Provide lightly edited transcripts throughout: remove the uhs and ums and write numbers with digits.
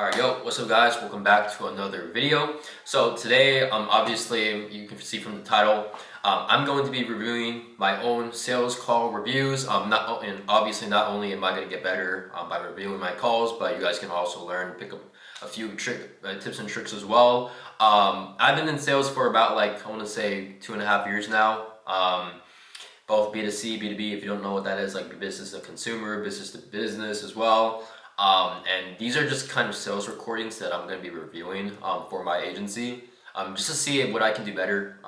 Alright, yo, what's up guys? Welcome back to another video. So today, obviously, you can see from the title, I'm going to be reviewing my own sales call reviews. And obviously not only am I going to get better by reviewing my calls, but you guys can also learn, pick up a few tips and tricks as well. I've been in sales for about I want to say 2.5 years now. Both B2C, B2B, if you don't know what that is, like business to consumer, business to business as well. And these are just kind of sales recordings that I'm going to be reviewing for my agency, just to see what I can do better.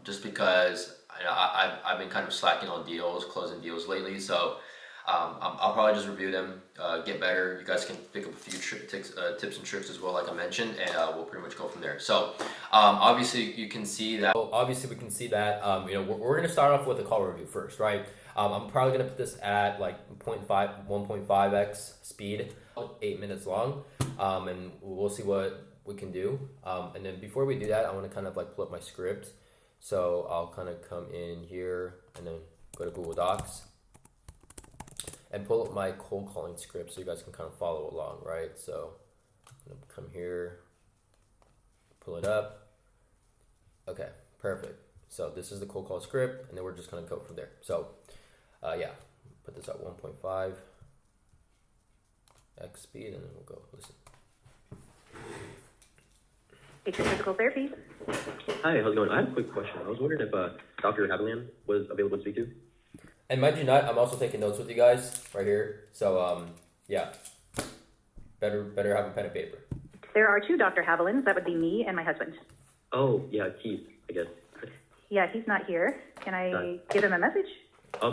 Just because I've been kind of slacking on deals, closing deals lately. So I'll probably just review them, get better. You guys can pick up a few tips and tricks as well, like I mentioned, and we'll pretty much go from there. So obviously you can see that. Obviously we can see that we're going to start off with a call review first, right? I'm probably going to put this at like 1.5x speed, 8 minutes long, and we'll see what we can do. And then before we do that, I want to kind of pull up my script. So I'll kind of come in here and then go to Google Docs and pull up my cold calling script so you guys can kind of follow along, right? So I'm going to come here, pull it up. Okay, perfect. So this is the cold call script, and then we're just going to go from there. So put this at 1.5 x speed, and then we'll go listen. Physical therapy. Hi, how's it going? I have a quick question. I was wondering if Dr. Haviland was available to speak to. And mind you not, I'm also taking notes with you guys right here. So better have a pen and paper. There are two Dr. Havilands. That would be me and my husband. Oh, yeah, Keith, I guess. Yeah, he's not here. Can I give him a message?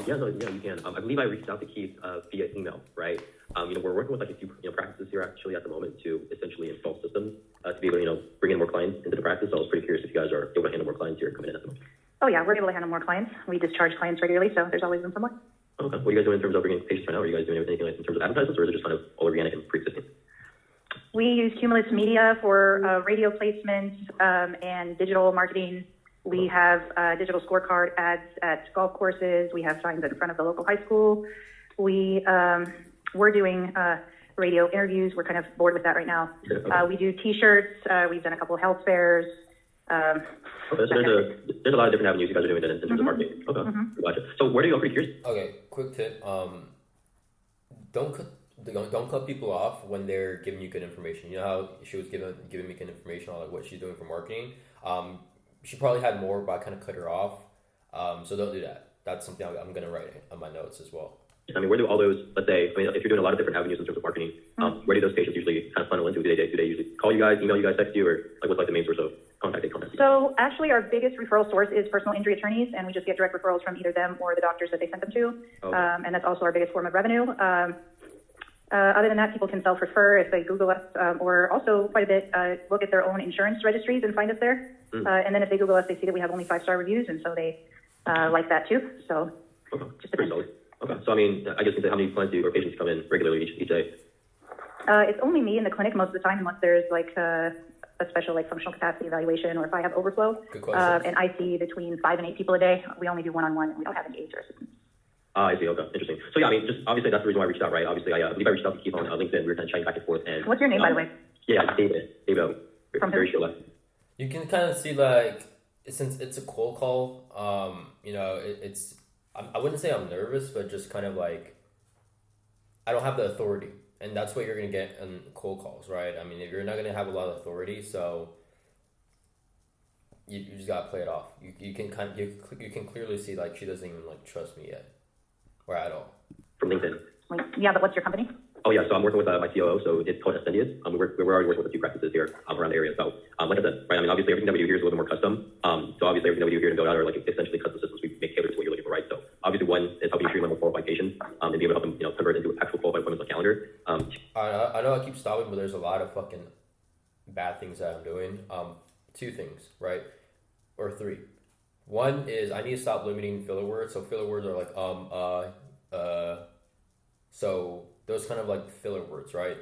Yeah, you can. I believe I reached out to Keith via email, right? We're working with a few practices here actually at the moment to essentially install systems to be able to bring in more clients into the practice. So I was pretty curious if you guys are able to handle more clients here coming in at the moment. Oh yeah, we're able to handle more clients. We discharge clients regularly, so there's always room for more. Okay. What are you guys doing in terms of bringing patients right now? Are you guys doing anything in terms of advertisements, or is it just kind of all organic and pre-existing? We use Cumulus Media for radio placement and digital marketing. We have digital scorecard ads at golf courses. We have signs in front of the local high school. We're doing radio interviews. We're kind of bored with that right now. Okay. We do T-shirts. We've done a couple of health fairs. Okay, so there's a lot of different avenues you guys are doing in terms of marketing. Okay, gotcha. So where do you go for curious? Okay, quick tip. Don't cut people off when they're giving you good information. You know how she was giving me good information on what she's doing for marketing. She probably had more, but I kind of cut her off. So don't do that. That's something I'm going to write on my notes as well. Where do all those, let's say, if you're doing a lot of different avenues in terms of marketing, where do those patients usually kind of funnel into? Do they usually call you guys, email you guys, text you, or what's the main source of contact they contact you? So actually our biggest referral source is personal injury attorneys, and we just get direct referrals from either them or the doctors that they sent them to. Okay. And that's also our biggest form of revenue. Other than that, people can self-refer if they Google us, or also quite a bit look at their own insurance registries and find us there. And then if they Google us, they see that we have only 5-star reviews, and so they like that too. So okay. Just pretty solid. Okay, so I guess how many clients or patients come in regularly each day? It's only me in the clinic most of the time, unless there's a special functional capacity evaluation, or if I have overflow. Good question. And I see between 5 and 8 people a day. We only do one-on-one, and we don't have any aides or assistants. I see. Okay, interesting. So just obviously that's the reason why I reached out, right? Obviously, I believe I reached out to Keith on LinkedIn. We were kind of chatting back and forth. And what's your name, by the way? Yeah, David. From very who? sure. You can kind of see since it's a cold call, it's I wouldn't say I'm nervous, but just kind of I don't have the authority, and that's what you're gonna get in cold calls, right? You're not gonna have a lot of authority, so you just gotta play it off. You can clearly see she doesn't even trust me yet, or at all. From LinkedIn. Yeah, but what's your company? Oh yeah, so I'm working with my COO, so it's called Ascendius. We're already working with a few practices here around the area. So like I said, right? Obviously everything that we do here is a little more custom. So obviously everything that we do here in Build Out are essentially custom systems we make tailored to what you're looking for, right? So obviously one is helping you streamline more qualified patients and be able to help them convert into actual qualified appointments on calendar. I know I keep stopping, but there's a lot of fucking bad things that I'm doing. 2 things, right? Or 3. One is I need to stop limiting filler words. So filler words are so those kind of filler words, right?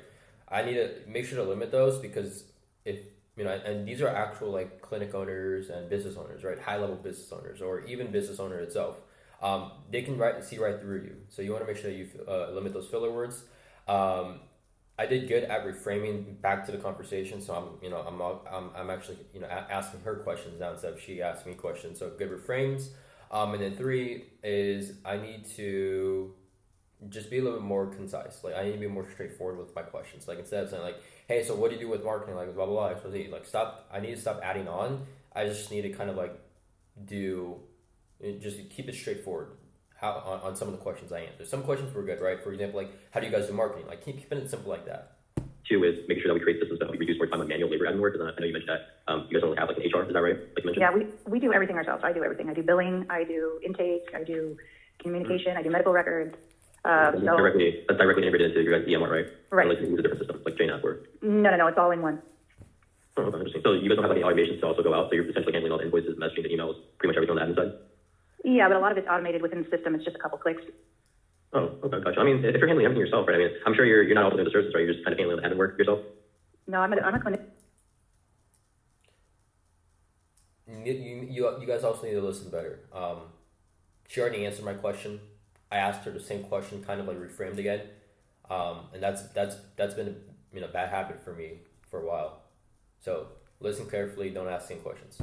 I need to make sure to limit those, because if and these are actual clinic owners and business owners, right? High level business owners, or even business owner itself. They can see right through you. So you want to make sure that you limit those filler words. I I did good at reframing back to the conversation. So I'm actually asking her questions now instead of she asked me questions. So good reframes. And then 3 is I need to just be a little bit more concise. Like I need to be more straightforward with my questions. Like instead of saying like, hey, so what do you do with marketing? Like blah blah blah. XYZ. Like stop. I need to stop adding on. I just need to kind of like just keep it straightforward. How on some of the questions I answer. Some questions were good, right? For example, like how do you guys do marketing? Like keeping it simple like that. 2 is making sure that we create systems that we reduce more time on manual labor admin work. Because I know you mentioned that you guys don't have like an HR, is that right? Like you mentioned. Yeah, we do everything ourselves. I do everything. I do billing, I do intake, I do communication, I do medical records. That's directly integrated into your guys' EMR, right? Right. Or like use a different system, like JNAP or. No, it's all in one. Oh, okay, interesting. So you guys don't have any automations to also go out, so you're essentially handling all the invoices, messaging, the emails, pretty much everything on the admin side? Yeah, but a lot of it's automated within the system. It's just a couple clicks. Oh, okay, gotcha. I mean, if you're handling everything yourself, right? I mean, I'm sure you're not also doing the services, right? You're just kind of handling the admin work yourself? No, I'm a clinic. You guys also need to listen better. She already answered my question. I asked her the same question, kind of like reframed again, and that's been a bad habit for me for a while. So listen carefully. Don't ask the same questions.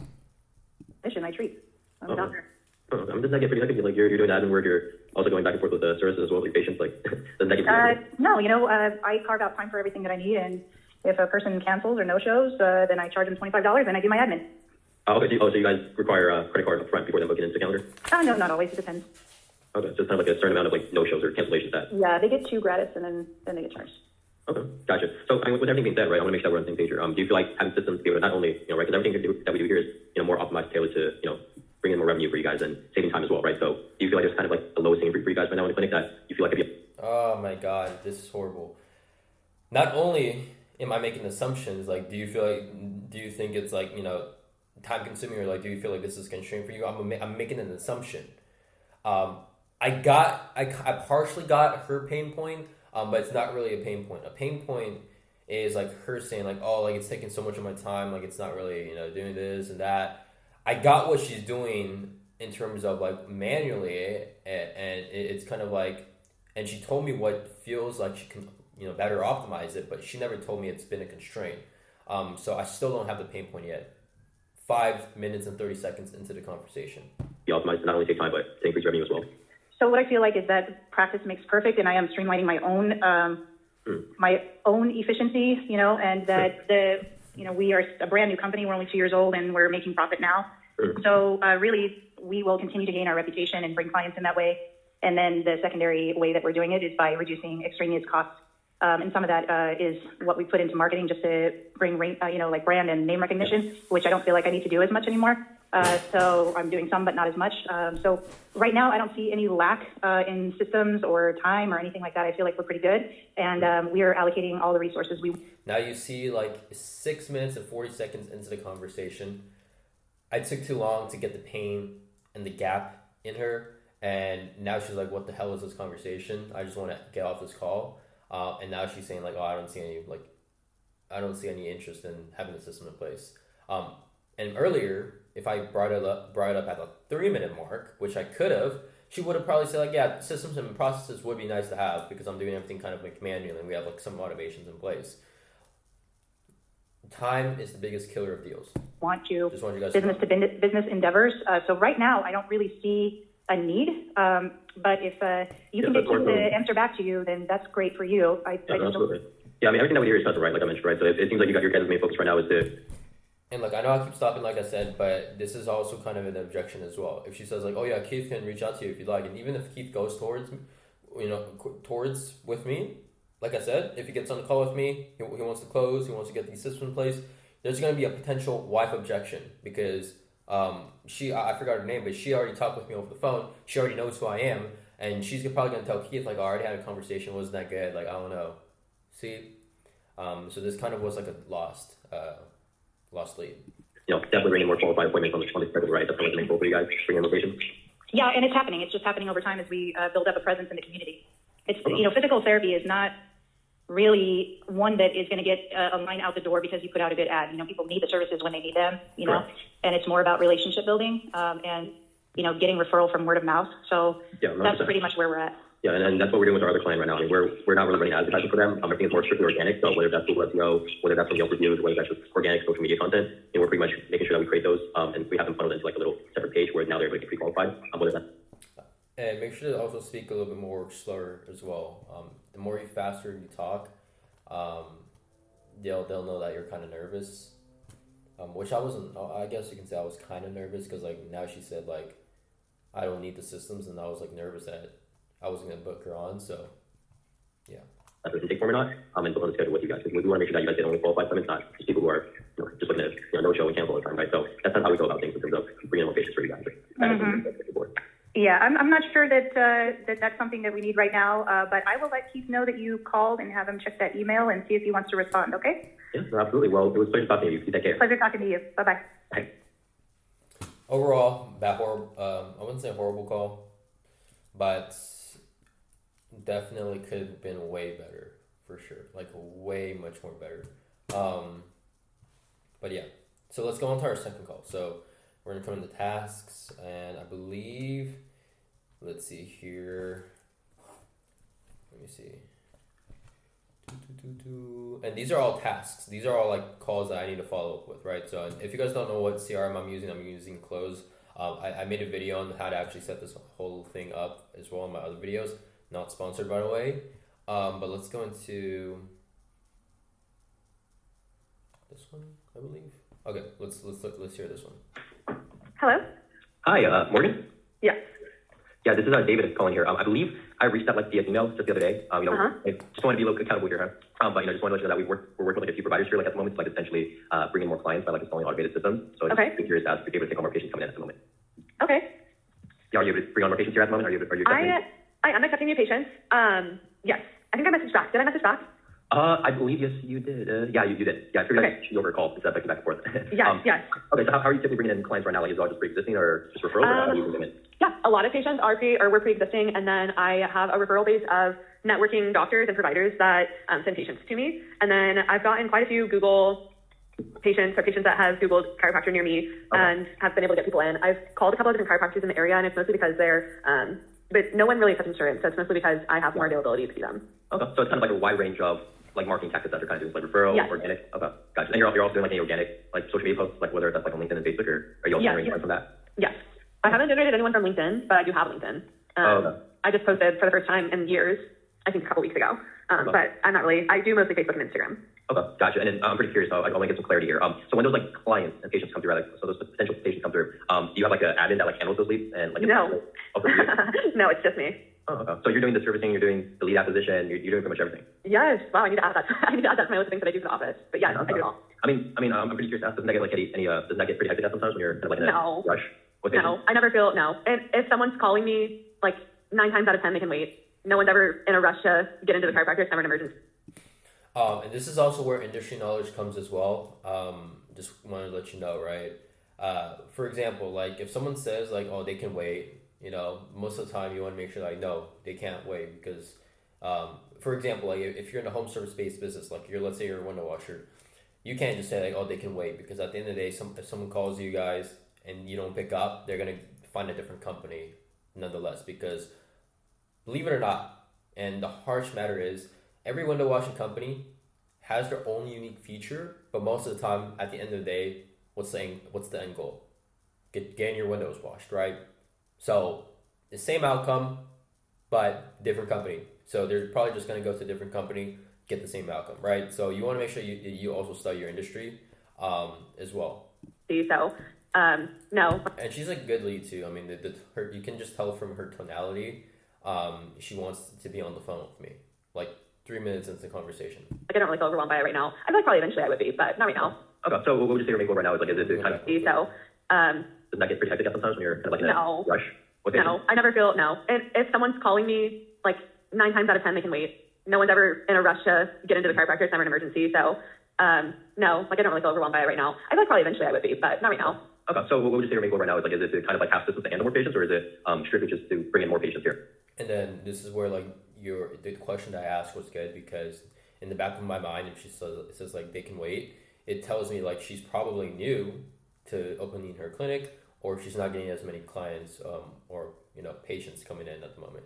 I treat. I'm a doctor. Oh, I mean, doesn't that get pretty hectic? Like you're doing admin work, you're also going back and forth with the services as well as your patients. Like, doesn't that get pretty hectic? No, I carve out time for everything that I need, and if a person cancels or no shows, then I charge them $25 and I do my admin. Oh, okay. So you guys require a credit card up front before they book it into the calendar? No, not always. It depends. Okay, so it's kind of like a certain amount of like no shows or cancellations that. Yeah, they get 2 gratis and then they get charged. Okay, gotcha. So I mean, with everything being said, right, I want to make sure that we're on the same page here. Do you feel like having systems to be able to not only, right, because everything that we do here is, more optimized, tailored to, bring in more revenue for you guys and saving time as well, right? So do you feel like there's kind of like the lowest hanging fruit for you guys right now in the clinic that you feel like could be? Oh my God, this is horrible. Not only am I making assumptions, like, do you think it's like, time consuming, or like, do you feel like this is constraint for you? I'm making an assumption. I partially got her pain point, but it's not really a pain point. A pain point is like her saying like, oh, like it's taking so much of my time, like it's not really, doing this and that. I got what she's doing in terms of like manually, and it's kind of like, and she told me what feels like she can, better optimize it, but she never told me it's been a constraint. So I still don't have the pain point yet. 5 minutes and 30 seconds into the conversation. Be optimized to not only take time, but to increase revenue as well. So what I feel like is that practice makes perfect, and I am streamlining my own efficiency, and that we are a brand new company. We're only 2 years old, and we're making profit now. So really, we will continue to gain our reputation and bring clients in that way. And then the secondary way that we're doing it is by reducing extraneous costs. And some of that is what we put into marketing just to bring, like brand and name recognition, which I don't feel like I need to do as much anymore. So I'm doing some, but not as much. So right now, I don't see any lack in systems or time or anything like that. I feel like we're pretty good, and we are allocating all the resources we. Now you see, like 6 minutes and 40 seconds into the conversation, I took too long to get the pain and the gap in her, and now she's like, "What the hell is this conversation? I just want to get off this call." And now she's saying like, "Oh, I don't see any interest in having the system in place." And earlier, if I brought it up at the 3-minute mark, which I could have, she would have probably said like, "Yeah, systems and processes would be nice to have because I'm doing everything kind of like manually, and we have like some automations in place." Time is the biggest killer of deals. Just want you guys business endeavors. So right now, I don't really see a need. But if you can get Kim to answer back to you, then that's great for you. Absolutely. Yeah, I mean, everything that we hear is custom, right? Like I mentioned, right? So it seems like you got your guys' main focus right now is to. And like, I know I keep stopping, like I said, but this is also kind of an objection as well. If she says like, "Oh yeah, Keith can reach out to you if you'd like," and even if Keith goes towards with me, like I said, if he gets on the call with me, he wants to close, he wants to get these systems in place, there's going to be a potential wife objection because I forgot her name, but she already talked with me over the phone. She already knows who I am, and she's probably going to tell Keith, like, "I already had a conversation, wasn't that good, like, I don't know." See? So this kind of was like a lost lead. Definitely bringing more qualified appointments on the schedule, right? That's probably the main goal for you guys, bringing location. Yeah, and it's happening. It's just happening over time as we build up a presence in the community. It's, physical therapy is not really one that is going to get a line out the door because you put out a good ad. People need the services when they need them, Correct. And it's more about relationship building and, getting referral from word of mouth. So yeah, that's pretty much where we're at. Yeah, and that's what we're doing with our other client right now. I mean, we're not really running advertising for them. Everything is more strictly organic. So whether that's Google SEO, whether that's from Yelp reviews, whether that's just organic social media content, we're pretty much making sure that we create those, and we have them funneled into like a little separate page where now they're able to get pre-qualified. Whether that's And make sure to also speak a little bit more slower as well. The more you faster you talk, they'll know that you're kind of nervous. Which I wasn't. I guess you can say I was kind of nervous because like now she said like I don't need the systems, and I was like nervous that I wasn't gonna book her on. So yeah. that's an intake form or not, and put on the schedule with you guys. Because we want to make sure that you guys get only qualified from it, not just people who are just looking at no show and cancel all the time, right? So that's not how we go about things in terms of bringing more patients for you guys. Yeah, I'm not sure that that's something that we need right now, but I will let Keith know that you called and have him check that email and see if he wants to respond, okay? Yeah, no, absolutely. Well, it was a pleasure talking to you. You take care. Pleasure talking to you. Bye-bye. Bye. Overall, I wouldn't say horrible call, but definitely could have been way better for sure. Like way much more better. But yeah, so let's go on to our second call. So we're gonna come into tasks, and I believe, let's see here. Let me see. And these are all tasks. These are all like calls that I need to follow up with, right? So if you guys don't know what CRM I'm using Close. I made a video on how to actually set this whole thing up as well in my other videos. Not sponsored, by the way. But let's go into this one, I believe. Okay, let's hear this one. Hello? Hi, Morgan. Yes. Yeah, this is David calling here. I believe I reached out like via email just the other day. I just want to be a little accountable here, but just want to let you know that we're working with like a few providers here, like at the moment, to like essentially bring in more clients by like installing automated systems. So Okay. just curious as to be able to take on more patients coming in at the moment. Okay. Yeah, are you able to bring on more patients here at the moment? Are you accepting? I am accepting new patients. Yes. I think I messaged back. Did I message back? I believe yes, you did. Yeah, you did. Yeah, I figured I'd shoot you over a call instead of like back and forth. Yes, yes. Okay, so how are you typically bringing in clients right now? Like, is it all just pre-existing or just referrals, or how do you bring them in? Yeah, a lot of patients were pre-existing, and then I have a referral base of networking doctors and providers that send patients to me. And then I've gotten quite a few Google patients or patients that have Googled chiropractor near me and have been able to get people in. I've called a couple of different chiropractors in the area, and it's mostly because they're, but no one really accepts insurance, so it's mostly because I have more availability to see them. Okay, so it's kind of like a wide range of like marketing tactics that they're kind of doing, like referral, Yes. organic. Okay, gotcha. And you're also doing like any organic, like social media posts, like whether that's like on LinkedIn and Facebook, or are you also generating money from that? Yes. I haven't generated anyone from LinkedIn, but I do have LinkedIn. Okay. I just posted for the first time in years, I think a couple weeks ago. But I'm not really, I do mostly Facebook and Instagram. Okay, gotcha. And then I'm pretty curious. I want to get some clarity here. So when those like clients and patients come through, like so those potential patients come through, do you have like an admin that like handles those leads and like? No. Okay. No, it's just me. Oh, okay. So you're doing the servicing, you're doing the lead acquisition, you're doing pretty much everything. Yes. Wow, I need to add that. I need to add that to my list of things that I do for the office. But yeah, I do it all. I mean, I'm pretty curious. Doesn't that get like any doesn't that get pretty hectic sometimes when you're kind of like in No. a rush? With No, I never feel, no. And if someone's calling me, like 9 times out of 10, they can wait. No one's ever in a rush to get into the chiropractor. It's never an emergency. And this is also where industry knowledge comes as well. Just wanted to let you know, right? For example, like if someone says like, oh, they can wait, most of the time you want to make sure like, no, they can't wait because, for example, like if you're in a home service based business, like let's say you're a window washer, you can't just say like, oh, they can wait, because at the end of the day, if someone calls you guys and you don't pick up, they're gonna find a different company nonetheless, because believe it or not, and the harsh matter is, every window washing company has their own unique feature, but most of the time, at the end of the day, what's the end goal? Getting your windows washed, right? So the same outcome, but different company. So they're probably just going to go to a different company, get the same outcome, right? So you want to make sure you also study your industry as well. So, no. And she's a good lead too. I mean, you can just tell from her tonality, she wants to be on the phone with me, like 3 minutes into the conversation. Like, I don't really feel overwhelmed by it right now. I feel like probably eventually I would be, but not right now. Okay, so what would you say your main goal right now is? Like, is it kind of, So, does that get pretty hectic sometimes when you're kind of like in No. a rush? no, I never feel, no. And if someone's calling me, like 9 times out of 10, they can wait. No one's ever in a rush to get into the chiropractor. It's never an emergency. So, no, like I don't really feel overwhelmed by it right now. I feel like probably eventually I would be, but not right now. Okay, so what would you say your main goal right now is? Like, is it to kind of like have systems to handle more patients, or is it strictly just to bring in more patients here? And then this is where like the question that I asked was good, because in the back of my mind, if it says like they can wait, it tells me like she's probably new to opening her clinic, or she's not getting as many clients or patients coming in at the moment.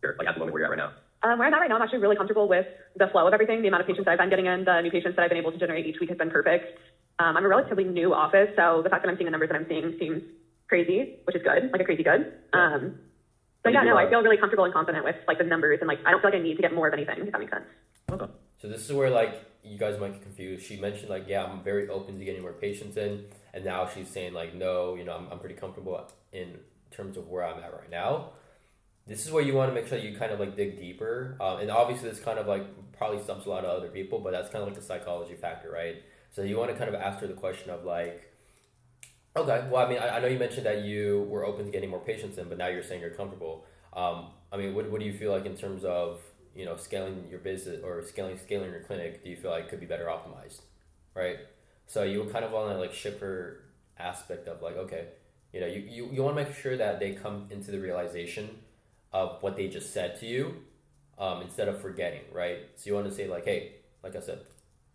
here, like at the moment where you're at right now? Where I'm at right now, I'm actually really comfortable with the flow of everything. The amount of patients that I've been getting in, the new patients that I've been able to generate each week has been perfect. I'm a relatively new office, so the fact that I'm seeing the numbers that I'm seeing seems crazy, which is good, like a crazy good. But yeah, no, I feel really comfortable and confident with like the numbers, and like I don't feel like I need to get more of anything, if that makes sense. Okay. So this is where like you guys might get confused. She mentioned like, yeah, I'm very open to getting more patients in, and now she's saying like, no, I'm pretty comfortable in terms of where I'm at right now. This is where you want to make sure you kind of like dig deeper, and obviously this kind of like probably stumps a lot of other people, but that's kind of like the psychology factor, right? So you want to kind of ask her the question of like, okay, well, I mean, I know you mentioned that you were open to getting more patients in, but now you're saying you're comfortable. I mean, what do you feel like in terms of scaling your business or scaling your clinic? Do you feel like could be better optimized, right? So you kind of want to like shift her aspect of like, okay, you want to make sure that they come into the realization of what they just said to you, instead of forgetting, right? So you want to say like, hey, like I said,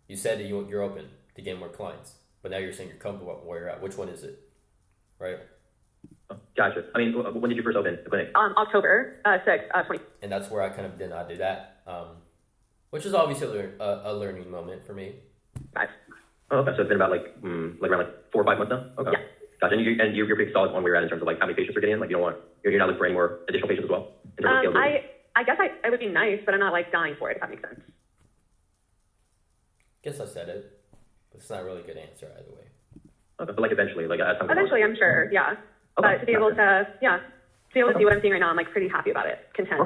you said that you're open to getting more clients, but now you're saying you're comfortable where you're at. Which one is it, right? Gotcha. I mean, when did you first open the clinic? October 6th, 20. And that's where I kind of did not do that, which is obviously a learning moment for me. 5. Oh, okay. So it's been about like around like 4 or 5 months now. Okay. Yeah. Gotcha. And you're pretty solid on where you're at in terms of like how many patients are getting in. Like you're not looking for any more additional patients as well. In terms of scalability? I guess it would be nice, but I'm not like dying for it, if that makes sense. Guess I said it, but it's not really a good answer either way. Okay. But like eventually, like at some point. Eventually, I'm sure, yeah. Okay. But to be able to see what I'm seeing right now, I'm like pretty happy about it, content.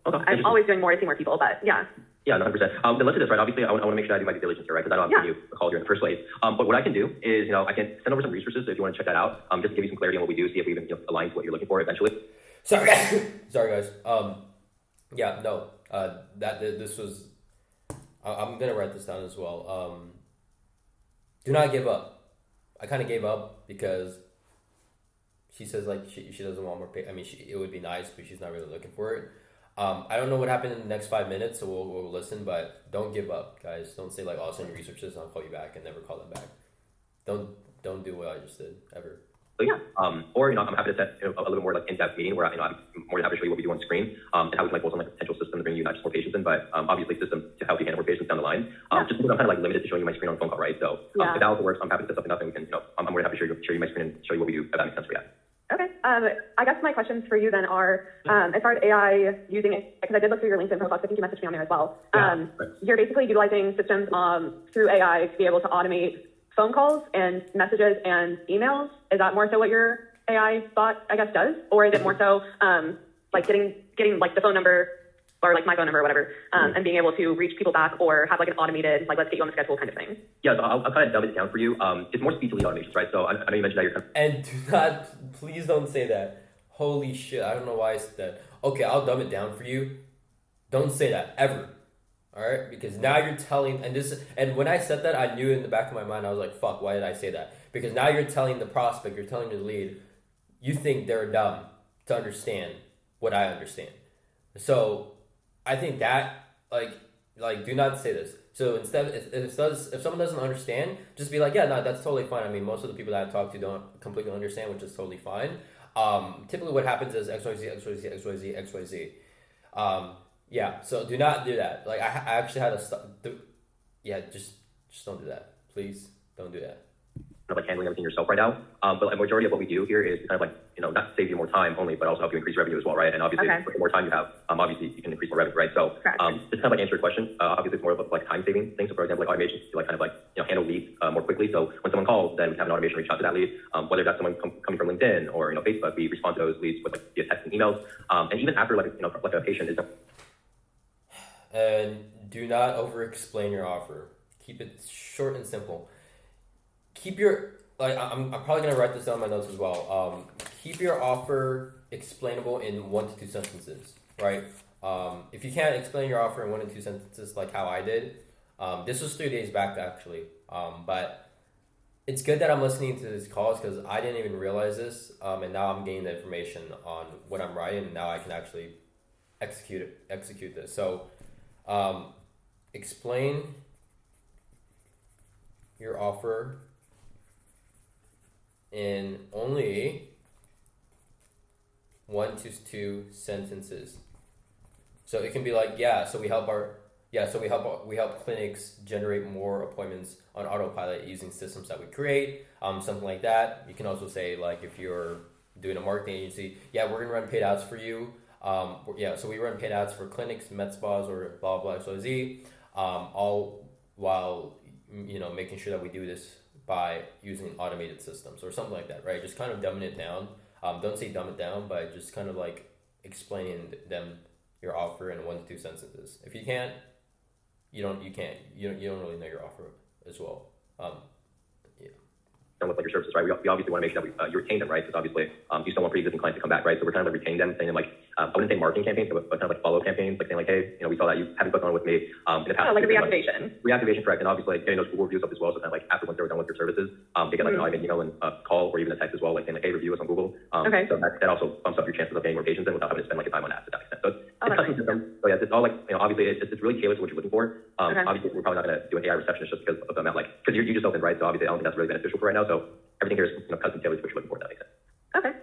Okay. I'm always doing more to see more people, but yeah. Yeah, 100%. Then let's do this, right? Obviously, I want to make sure I do my due diligence here, right? Because I know I'm giving you a call here in the first place. But what I can do is, I can send over some resources if you want to check that out. Just to give you some clarity on what we do, see if we even align to what you're looking for eventually. Sorry, sorry guys. Yeah, no. This was. I'm gonna write this down as well. Do not give up. I kind of gave up because she says like she doesn't want more pay. I mean, it would be nice, but she's not really looking for it. I don't know what happened in the next 5 minutes, so we'll listen. But don't give up, guys. Don't say like, "I'll send you researches and I'll call you back," and never call them back. Don't do what I just did ever. So yeah, or I'm happy to set a little bit more like in-depth meeting where I'm more than happy to show you what we do on screen, and how we can like build some like potential system to bring you not just more patients in, but obviously system to help you handle more patients down the line. Just because I'm kind of like limited to showing you my screen on the phone call, right? So if that also works, I'm happy to set something up and we can, I'm more than happy to show you my screen and show you what we do. If that makes sense for you. Okay. I guess my questions for you then are, as far as AI using it, because I did look through your LinkedIn profile, so I think you messaged me on there as well. Right. You're basically utilizing systems through AI to be able to automate phone calls and messages and emails. Is that more so what your AI bot, I guess, does? Or is it more so like getting like the phone number or like my phone number or whatever, and being able to reach people back or have like an automated, like let's get you on the schedule kind of thing? Yeah, so I'll kind of dumb it down for you. It's more speed to lead automations, right? So I know you mentioned that you're kind of... And do not, please don't say that. Holy shit, I don't know why I said that. Okay, I'll dumb it down for you. Don't say that, ever. Alright? Because now you're telling, and when I said that, I knew in the back of my mind, I was like, fuck, why did I say that? Because now you're telling the prospect, you're telling the lead, you think they're dumb to understand what I understand. So I think that, like, do not say this. So instead, if someone doesn't understand, just be like, yeah, no, that's totally fine. I mean, most of the people that I talk to don't completely understand, which is totally fine. Typically what happens is XYZ, XYZ, XYZ, XYZ. Yeah, so do not do that. Like, I actually had to stop. Yeah, just don't do that. Please don't do that. Kind of like handling everything yourself right now. But a majority of what we do here is kind of like, not save you more time only, but also help you increase revenue as well, right? And obviously, the more time you have, obviously you can increase more revenue, right? So just kind of like answer your question. Obviously, it's more of a like time saving thing. So for example, like automation to like kind of like handle leads more quickly. So when someone calls, then we have an automation reach out to that lead. Whether that's someone coming from LinkedIn or Facebook, we respond to those leads with like via text and emails. And even after like like a patient is. And do not over-explain your offer. Keep it short and simple. Keep your, like, I'm probably going to write this down in my notes as well. Keep your offer explainable in 1 to 2 sentences, right? If you can't explain your offer in 1 to 2 sentences like how I did, this was 3 days back actually, but it's good that I'm listening to these calls because I didn't even realize this, and now I'm getting the information on what I'm writing, and now I can actually execute this. So explain your offer in only 1 to 2 sentences. So it can be like, so we help we help clinics generate more appointments on autopilot using systems that we create, something like that. You can also say, like, if you're doing a marketing agency, we're gonna run paid ads for you. So we run paid ads for clinics, med spas, or blah blah XYZ, all while making sure that we do this by using automated systems or something like that, right? Just kind of dumbing it down. Don't say dumb it down, but just kind of like explaining them your offer in 1 to 2 sentences. If you can't, you don't really know your offer as well. Done with like your services, right? We obviously want to make sure that you retain them, right? Because obviously you still want pre-existing clients to come back, right? So we're kind of like retaining them, saying like I wouldn't say marketing campaigns, but kind of like follow campaigns, like saying like, hey, we saw that you haven't booked on with me in the past. Like a reactivation. Reactivation, correct? And obviously like, getting those Google reviews up as well. So kind of like after once they're done with your services, they get like an automated email and a call or even a text as well, like saying like, hey, review us on Google. Okay. So that also bumps up your chances of getting more patients in without having to spend like a time on ads to that extent. So it's custom nice. system. So yeah, it's all like obviously it's really tailored to what you're looking for. Obviously we're probably not going to do an AI receptionist just because of the amount because you just opened, right? So obviously I don't think that's really beneficial for right now. So everything here is custom tailored to what you're looking for. If that makes sense. Okay.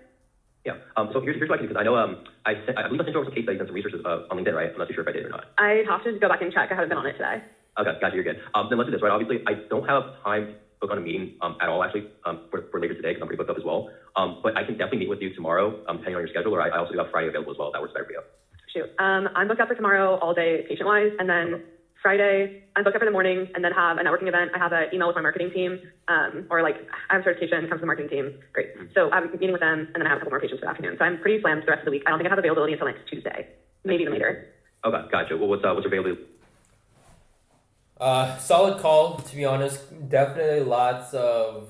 Yeah. So here's what I can do, because I know I believe I sent you over some case studies and some research on LinkedIn, right? I'm not too sure if I did or not. I have to go back and check. I haven't been on it today. Okay, gotcha. You're good. Then let's do this, right? Obviously, I don't have time to book on a meeting at all, actually, for later today because I'm pretty booked up as well. But I can definitely meet with you tomorrow, depending on your schedule, or I also do have Friday available as well. If that works better for you. Shoot. I'm booked up for tomorrow all day patient-wise, and then Friday I'm booked up in the morning, and then have a networking event. I have an email with my marketing team, or like I have certification, comes to the marketing team. Great. So I'm meeting with them, and then I have a couple more patients for the afternoon. So I'm pretty slammed the rest of the week. I don't think I have availability until next Tuesday, maybe even later. Okay, gotcha. Well, what's your availability? Solid call, to be honest. Definitely lots of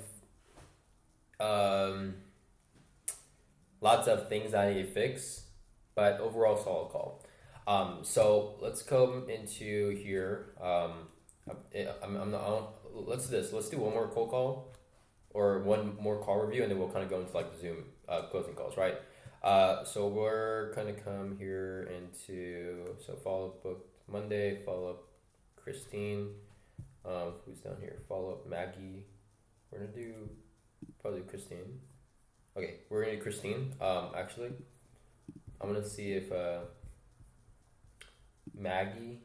things I need to fix, but overall solid call. So let's come into here. Let's do this. Let's do one more cold call or one more call review, and then we'll kind of go into like the Zoom closing calls, right? So we're kind of come here into follow up booked Monday, follow up Christine, who's down here, follow up Maggie. We're gonna do probably Christine. Okay, we're gonna do Christine. Actually, I'm gonna see if Maggie.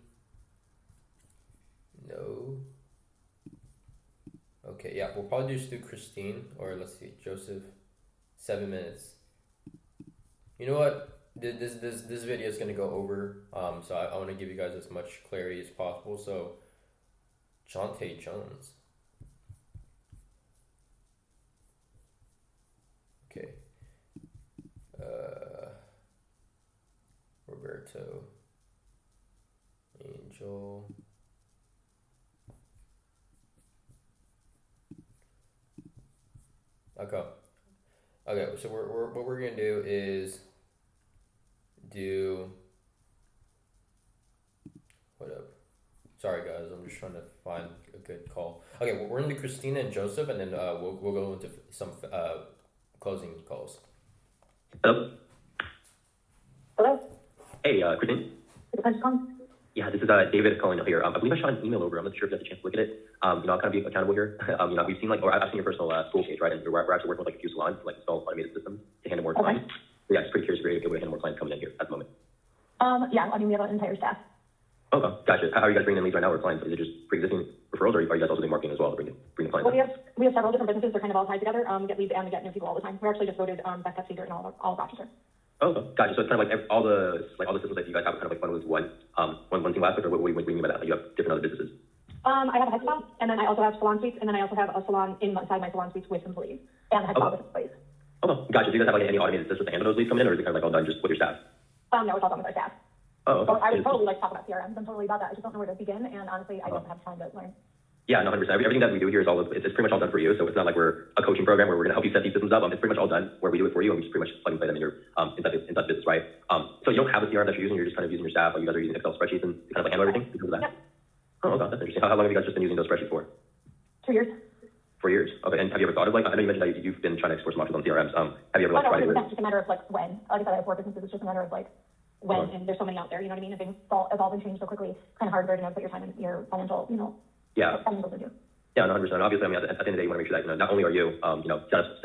No. Okay, yeah, we'll probably just do Christine, or let's see, Joseph. 7 minutes. You know what? This video is gonna go over. So I want to give you guys as much clarity as possible. So, Jonte Jones. Okay. Roberto. Angel. Okay, so what we're gonna do is what up? Sorry guys, I'm just trying to find a good call. Okay, we're gonna do Christina and Joseph, and then we'll go into some closing calls. Hello. Hello? Hey, Christine. Yeah, this is David calling up here. I believe I shot an email over. I'm not sure if you had a chance to look at it. I'll kind of be accountable here. We've seen I've seen your personal school page, right? And we're actually working with a few salons to install automated systems to handle more clients. So yeah, just pretty curious if you're able to handle more clients coming in here at the moment. Yeah, I mean, we have an entire staff. Okay, gotcha. How are you guys bringing in leads right now or clients? Is it just pre-existing referrals, or are you guys also doing marketing as well to bring the clients Well, in? we have several different businesses. They're kind of all tied together. We get leads and we get new people all the time. We're actually just voted best tech leader in all of Rochester. Okay, gotcha. So it's kind of like all the systems that you guys have kind of like bundled into one single aspect, or what do you mean by that? Like you have different other businesses. I have a head spa, and then I also have salon suites, and then I also have a salon inside my salon suites with employees, and a head spa with employees. Okay, gotcha. Do you guys have any automated systems to handle those leads coming in, or is it kind of all done just with your staff? No, it's all done with our staff. Oh, okay. So I would totally talk about CRMs. I'm totally about that. I just don't know where to begin, and honestly, I don't have time to learn. Yeah, no, 100%. Everything that we do here is it's pretty much all done for you. So it's not like we're a coaching program where we're going to help you set these systems up. It's pretty much all done where we do it for you, and we just pretty much plug and play them in your inside the business, right? So you don't have a CRM that you're using. You're just kind of using your staff. Like you guys are using Excel spreadsheets and kind of like handle everything because of that. Yep. Oh, okay, that's interesting. How long have you guys just been using those spreadsheets for? 2 years. 4 years. Okay, and have you ever thought of I know you mentioned that you've been trying to explore some options on CRMs. Have you ever tried it? It's just a matter of when. Like I said, I have 4 businesses. It's just a matter of when, and there's so many out there. You know what I mean? And things evolve and change so quickly. It's kind of hard to know to put your time and your financial, Yeah. spending goes into. Yeah, no, 100%. Obviously, I mean, at the end of the day, you want to make sure that, not only are you,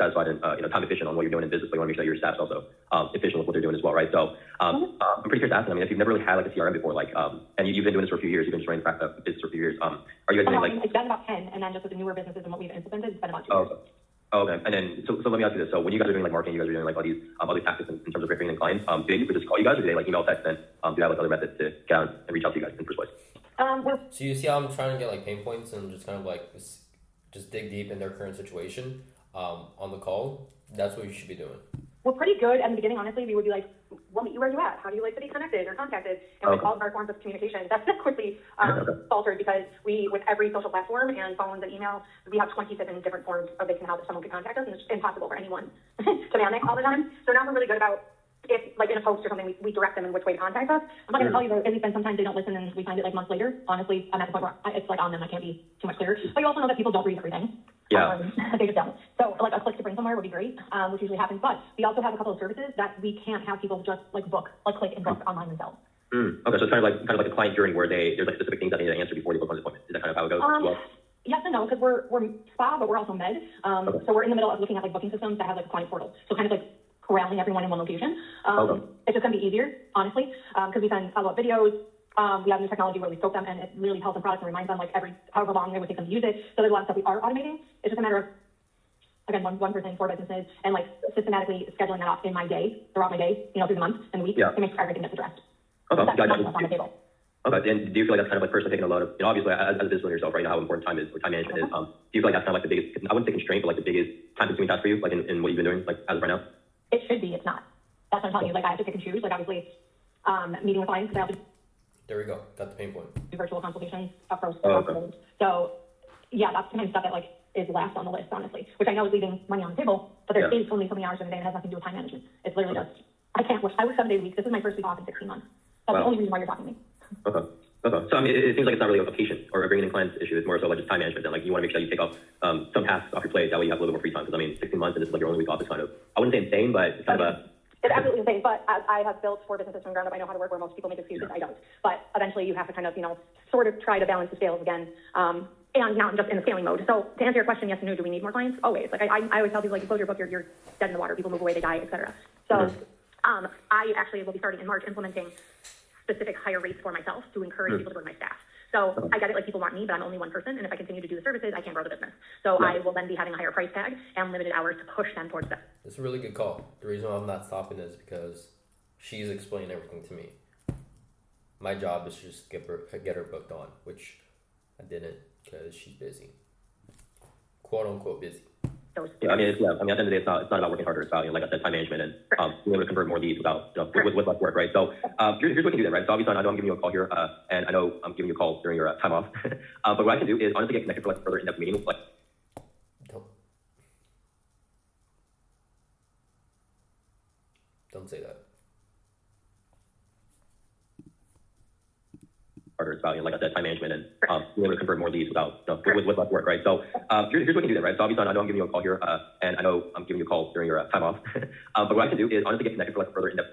satisfied and, time efficient on what you're doing in business, but you want to make sure that your staff's also, efficient with what they're doing as well, right? So, I'm pretty curious to ask them, I mean, if you've never really had like a CRM before, like, and you've been doing this for a few years, you've been just running business for a few years, are you guys doing like? It's been about 10, and then just with the newer businesses and what we've implemented, it's been about 2 Oh, years. okay. Oh, okay. And then, so let me ask you this. So when you guys are doing like marketing, you guys are doing like all these, other tactics in terms of bringing in clients, do they just call you guys, or do they like email, text, and, do they have like other methods to get out and reach out to you guys in the first place? So you see how I'm trying to get like pain points and just kind of like just dig deep in their current situation on the call. That's what you should be doing. We're pretty good at the beginning, honestly. We would be like, we'll meet you where you at. How do you like to be connected or contacted? And with all of our forms of communication, that's quickly faltered because with every social platform and phones and email, we have 27 different forms of how someone can contact us, and it's impossible for anyone to manage all the time. So now we're really good about, if like in a post or something, we direct them in which way to contact us. I'm not going to tell you that, at least then sometimes they don't listen and we find it like months later. Honestly, I'm at the point where it's like on them. I can't be too much clearer. But you also know that people don't read everything. Yeah. They just don't. So like a click to bring somewhere would be great, which usually happens. But we also have a couple of services that we can't have people just like click and book online themselves. Okay, so it's kind of like a client journey where there's like specific things that they need to answer before they book an appointment. Is that kind of how it goes? Well? Yes and no, because we're spa, but we're also med. So we're in the middle of looking at like booking systems that have like a client portal. So kind of like corralling everyone in one location. It's just going to be easier, honestly, because we send follow-up videos. We have new technology where we scope them, and it really tells them products and reminds them like however long it would take them to use it. So there's a lot of stuff we are automating. It's just a matter of, again, one person, 4 businesses, and like systematically scheduling that off in my day, throughout my day, through the month and the week to make sure everything gets addressed. Okay, That's on the table. Okay, and do you feel like that's kind of like personally taking a lot of, obviously as a business owner yourself, right, now how important time is, or time management is, do you feel like that's kind of like the biggest, I wouldn't say constraint, but like the biggest time-consuming task for you, like in what you've been doing, like as of right now? It should be, it's not. That's what I'm telling you, like I have to pick and choose, like obviously, meeting with clients, because I have to There we go. Got the pain point. do virtual consultations across okay. So yeah, that's the kind of stuff that like is last on the list, honestly, which I know is leaving money on the table, but there is only so many hours in a day and it has nothing to do with time management. It's literally just, I work 7 days a week. This is my first week off in 16 months. That's the only reason why you're talking to me. Okay. So I mean, it seems like it's not really a patient or a bringing in clients issue. It's more so like just time management. And like you want to make sure that you take off some tasks off your plate. That way you have a little bit more free time. Because I mean, 16 months and this is like your only week off is kind of, I wouldn't say insane, but it's kind of a. It's absolutely insane. But as I have built 4 businesses from the ground up, I know how to work where most people make excuses. I don't. But eventually you have to kind of, sort of try to balance the scales again. And now I'm just in the scaling mode. So to answer your question, yes and no, do we need more clients? Always. Like I always tell people, like, you close your book, you're dead in the water. People move away, they die, etc. So I actually will be starting in March implementing specific higher rates for myself to encourage people to go to my staff. So I get it, like people want me, but I'm only one person, and if I continue to do the services, I can't grow the business. So I will then be having a higher price tag and limited hours to push them towards that. It's a really good call. The reason why I'm not stopping is because she's explaining everything to me. My job is to just get her booked on, which I didn't because she's busy, quote unquote busy. Yeah, I mean, at the end of the day, it's not about working harder. It's about, like I said, time management and being able to convert more leads without, with less work, right? So here's what we can do that, right? So obviously, I know I'm giving you a call here, and I know I'm giving you a call during your time off. But what I can do is honestly get connected for like further in-depth meeting. Like, Don't say that. It's about, like I said, time management and being able to convert more leads without, with less work, right? So here's what we can do that, right? So obviously, I know I'm giving you a call here, and I know I'm giving you a call during your time off. But what I can do is honestly get connected for like further in-depth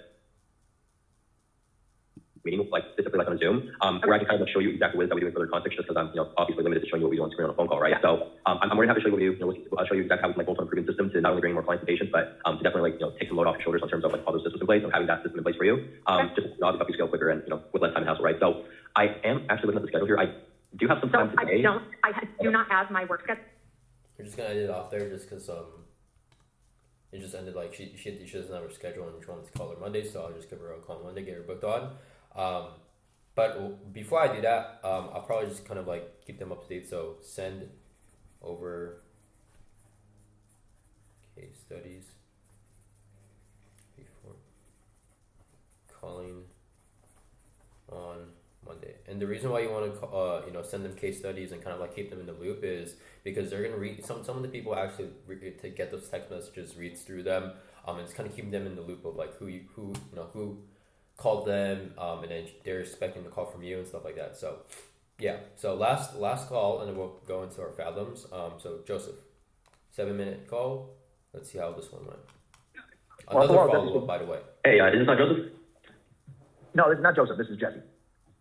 meeting, like specifically like on Zoom, where I can kind of like show you exactly what it is that we do in further context, just because I'm obviously limited to showing you what we do on screen on a phone call, right? So I'm more than happy to show you what we do. I'll show you exactly how we can like bolt on improvement system to not only bring more clients and patients, but to definitely like take some load off your shoulders in terms of like all those systems in place and having that system in place for you. Just to help you scale quicker and with less time and hassle, right? So I am actually looking at the schedule here. I do have some time today. I do not have my work schedule. We're just gonna end it off there just because it just ended like she doesn't have her schedule and she wants to call her Monday, so I'll just give her a call on Monday, get her booked on. But before I do that, I'll probably just kind of like keep them up to date. So send over case studies before calling on Monday. And the reason why you want to send them case studies and kind of like keep them in the loop is because they're gonna read some of the people actually to get those text messages, reads through them, and it's kind of keeping them in the loop of like who called them, and then they're expecting the call from you and stuff like that. So yeah, so last call, and then we'll go into our fathoms. So Joseph, 7-minute call. Let's see how this one went. Another follow-up, by the way. Hey, is this not Joseph? No, this is not Joseph. This is Jesse.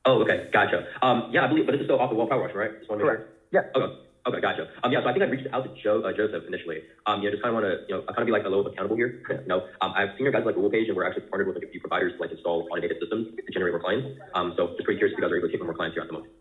Oh, okay, gotcha. Yeah, I believe, but this is still off the Wall Power Wash, right? Just want to make Correct. sure. Yeah. Okay. Okay, gotcha. Yeah, so I think I reached out to Joseph initially. Just kind of want to, I kind of be like a little accountable here. I've seen your guys' like Google page, and we're actually partnered with like a few providers to like install automated systems to generate more clients. So just pretty curious if you guys are able to take more clients here at the moment.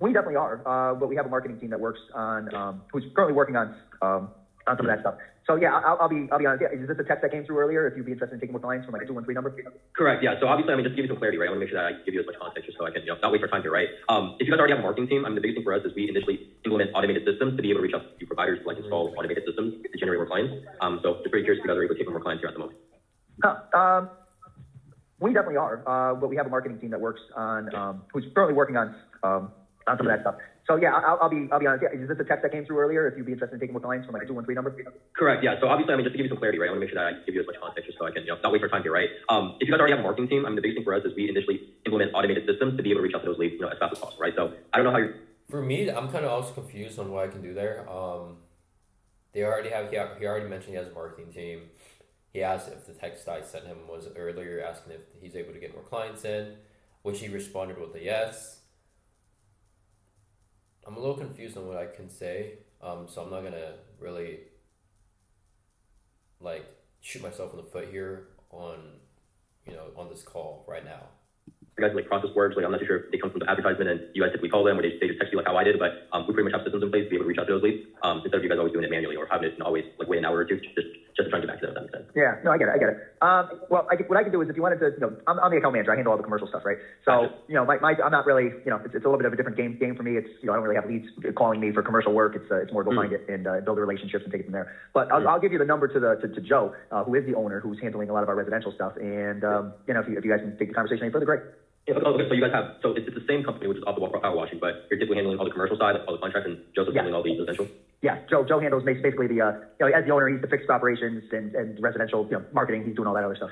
We definitely are, but we have a marketing team that works on, who's currently working on some of that stuff. So yeah, I'll be honest. Yeah, is this a text that came through earlier? If you'd be interested in taking more clients from like a 213 number? Correct. Yeah. So obviously, just to give you some clarity, right? I want to make sure that I give you as much context just so I can, not waste our time here, right? If you guys already have a marketing team, the biggest thing for us is we initially implement automated systems to be able to reach out to providers to like install automated systems to generate more clients. So just pretty curious if you guys are able to take more clients here at the moment. We definitely are, but we have a marketing team that works on, who's currently working on some of that stuff. So yeah, I'll be honest. Yeah, is this a text that came through earlier? If you'd be interested in taking more clients from like a 213 number? Correct. Yeah. So obviously, just to give you some clarity, right? I want to make sure that I give you as much context just so I can, not waste our time here, right? If you guys already have a marketing team, the biggest thing for us is we initially implement automated systems to be able to reach out to those leads, as fast as possible, right? So I don't know how you're. For me, I'm kind of also confused on what I can do there. They already have. He already mentioned he has a marketing team. He asked if the text I sent him was earlier, asking if he's able to get more clients in, which he responded with a yes. I'm a little confused on what I can say, so I'm not gonna really like shoot myself in the foot here on this call right now. You guys like process works, like I'm not too sure if they come from the advertisement and you guys typically call them or they just text you like how I did, but we pretty much have systems in place to be able to reach out to those leads instead of you guys always doing it manually or having it always like wait an hour or two just trying to get back to them, if that makes sense. Yeah, no, I get it. Well, what I can do is if you wanted to, I'm the account manager. I handle all the commercial stuff, right? So, Gotcha. I'm not really, it's a little bit of a different game for me. It's, I don't really have leads calling me for commercial work. It's more go find it and build relationships and take it from there. But I'll give you the number to Joe, who is the owner, who's handling a lot of our residential stuff. And, if you guys can take the conversation any further, great. Yeah, okay, so you guys have, so it's the same company, which is off the wall power washing, but you're typically handling all the commercial side, all the contracts, and Joseph's handling all the residential? Yeah, Joe handles basically the, as the owner, he's the fixed operations and residential, marketing, he's doing all that other stuff.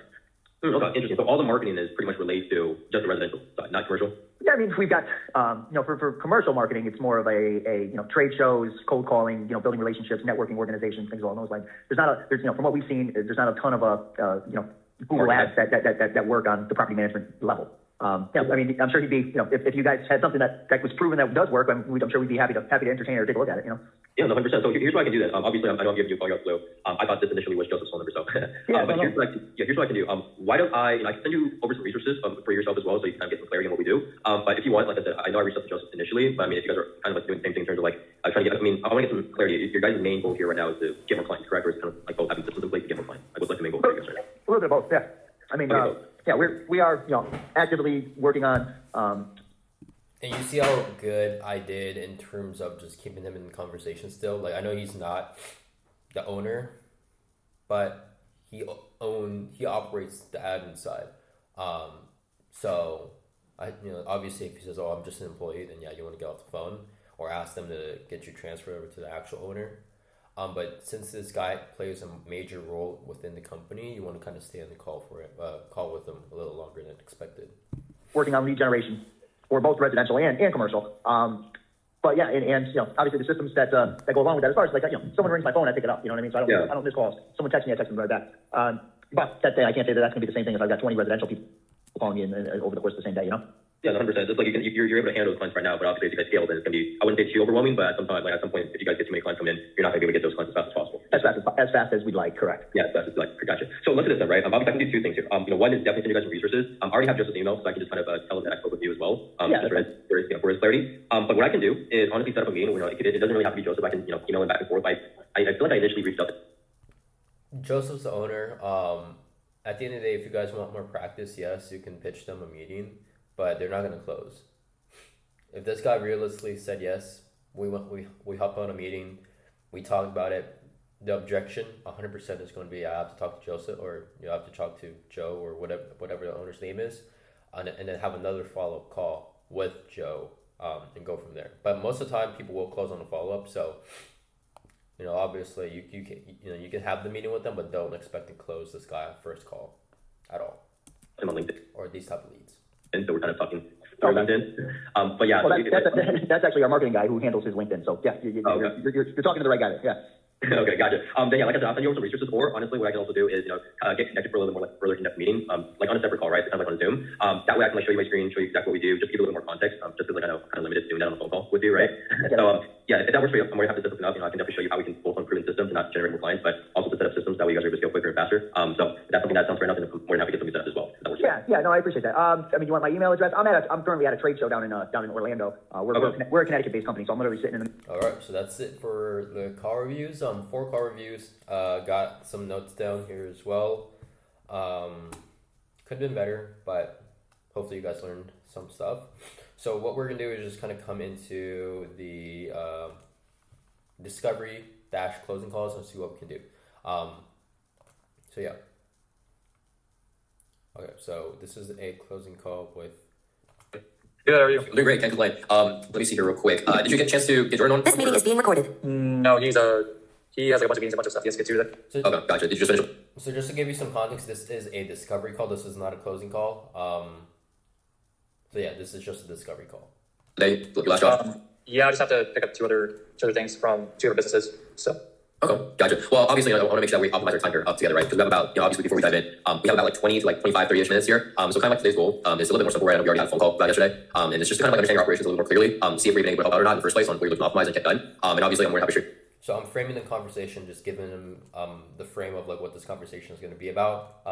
Okay, interesting. So all the marketing is pretty much related to just the residential side, not commercial? Yeah, we've got, for commercial marketing, it's more of a trade shows, cold calling, building relationships, networking organizations, things along those lines. There's from what we've seen, there's not a ton of, Google ads that work on the property management level. I'm sure he'd be, if you guys had something that was proven that does work, I'm sure we'd be happy to entertain or take a look at it, Yeah, no, 100%. So here's what I can do then. Obviously, I know I'm giving you a call out blue. I thought this initially was Joseph's phone number, so. But here's what I can do. Why don't I can send you over some resources for yourself as well, so you can kind of get some clarity on what we do. But if you want, like I said, I know I reached out to Joseph initially, but if you guys are kind of like doing the same thing in terms of like trying to get, I want to get some clarity. Your guys' main goal here right now is to get more clients, correct? Or is kind of like both having systems in place to get more clients? Like what's like the main goal for you guys right now? A little bit of both, yeah. Yeah, we are actively working on. And you see how good I did in terms of just keeping him in conversation still. Like I know he's not the owner, but he operates the admin side. So I obviously if he says, "Oh, I'm just an employee," then yeah, you want to get off the phone or ask them to get you transferred over to the actual owner. But since this guy plays a major role within the company, you want to kind of stay on the call with him a little longer than expected. Working on lead generation for both residential and commercial. But yeah, and obviously the systems that go along with that. As far as like someone rings my phone, I pick it up. You know what I mean? So I don't miss calls. Someone texts me, I text them right back. But that day, I can't say that's going to be the same thing if I've got 20 residential people calling me in over the course of the same day. Yeah, 100%. It's like you're able to handle those clients right now, but obviously as you guys scale, then it's going to be, I wouldn't say too overwhelming, but at some point, if you guys get too many clients coming in, you're not going to be able to get those clients as fast as possible. As fast as we'd like, correct. Yeah, as fast as we'd like. Gotcha. So let's do this then, right? Obviously I can do two things here. One is definitely send you guys some resources. I already have Joseph's email, so I can just kind of tell him that I spoke with you as well. For his clarity. But what I can do is honestly set up a meeting where, it doesn't really have to be Joseph. I can, email him back and forth. I feel like I initially reached out to Joseph's the owner. At the end of the day, if you guys want more practice, yes, you can pitch them a meeting, but they're not going to close. If this guy realistically said yes, we hop on a meeting, we talk about it. The objection 100% is going to be I have to talk to Joseph or you have to talk to Joe or whatever the owner's name is, and then have another follow-up call with Joe and go from there. But most of the time, people will close on a follow-up. So obviously you can have the meeting with them, but don't expect to close this guy first call at all. him on LinkedIn. Or these type of leads. And so we're kind of talking through LinkedIn. But yeah. Well, that's actually our marketing guy who handles his LinkedIn. So yeah, you're talking to the right guy there. Yeah. Okay, gotcha. Then yeah, like I said, I'll send you over some resources, or honestly, what I can also do is, get connected for a little bit more like further in-depth meeting, like on a separate call, right? Kind of like on Zoom. That way I can like show you my screen, show you exactly what we do, just give you a little bit more context, just because like I know kind of limited doing that on a phone call with you, right? So, yeah, if that works for you, I'm more than happy to set something up. I can definitely show you how we can both improve systems and not generate more clients, but also to set up systems that way you guys are able to scale quicker and faster. So if that's something that sounds fair enough, then I'm more than happy to get something set up as well. If that works for you. Yeah, no, I appreciate that. I mean, you want my email address? I'm currently at a trade show down in Orlando. We're a Connecticut-based company, so I'm literally sitting in the. All right, so that's it for the call reviews. 4 call reviews. Got some notes down here as well. Could have been better, but hopefully you guys learned some stuff. So what we're gonna do is just kind of come into the discovery - closing calls and see what we can do. So yeah. Okay, so this is a closing call with. Good, how are you? I'm doing great, can't complain. Let me see here real quick. Did you get a chance to get Jordan on? This meeting is being recorded. No, he has like a bunch of meetings, a bunch of stuff he has to get to today. So, Okay, gotcha. Did you just finish? So just to give you some context, this is a discovery call. This is not a closing call. So yeah, this is just a discovery call. Today, your last job? Yeah, I just have to pick up two other things from 2 other businesses. So. Okay, gotcha. Well, obviously, I want to make sure that we optimize our time here up together, right? Because we have about, obviously, before we dive in, we have about like 20 to like 25, 30-ish minutes here. So kind of like today's goal is a little bit more simple, right? I know we already had a phone call about yesterday. And it's just to kind of like understand your operations a little more clearly, see if we're even able to help out or not in the first place on what you're looking to optimize and get done. And obviously, I'm more happy to share. So I'm framing the conversation, just giving them the frame of like what this conversation is going to be about,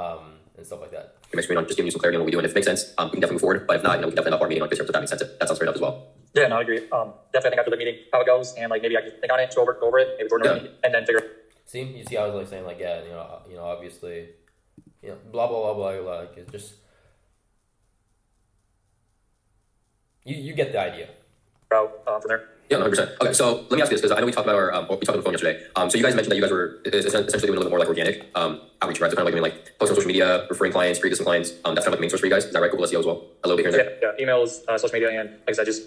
and stuff like that. My screen on, just giving you some clarity on what we do, and if it makes sense, we can definitely move forward. But if not, we can definitely end up our meeting on Chris, if that makes sense. That sounds fair enough as well. Yeah, no, I agree. Definitely think after the meeting how it goes, and like maybe I can think on it, go over it, maybe Jordan and then figure. See, you see, I was like saying like, yeah, obviously, blah blah blah blah, like it's just you get the idea. From there. Yeah, 100%. Okay, so let me ask you this, because I know we talked about we talked on the phone yesterday. So you guys mentioned that you guys were essentially doing a little bit more like organic outreach, right? So kind of like doing like posting on social media, referring clients, pre-existing clients. That's kind of like the main source for you guys. Is that right? Google SEO as well. A little bit here and there. Yeah, emails, social media, and like I said, just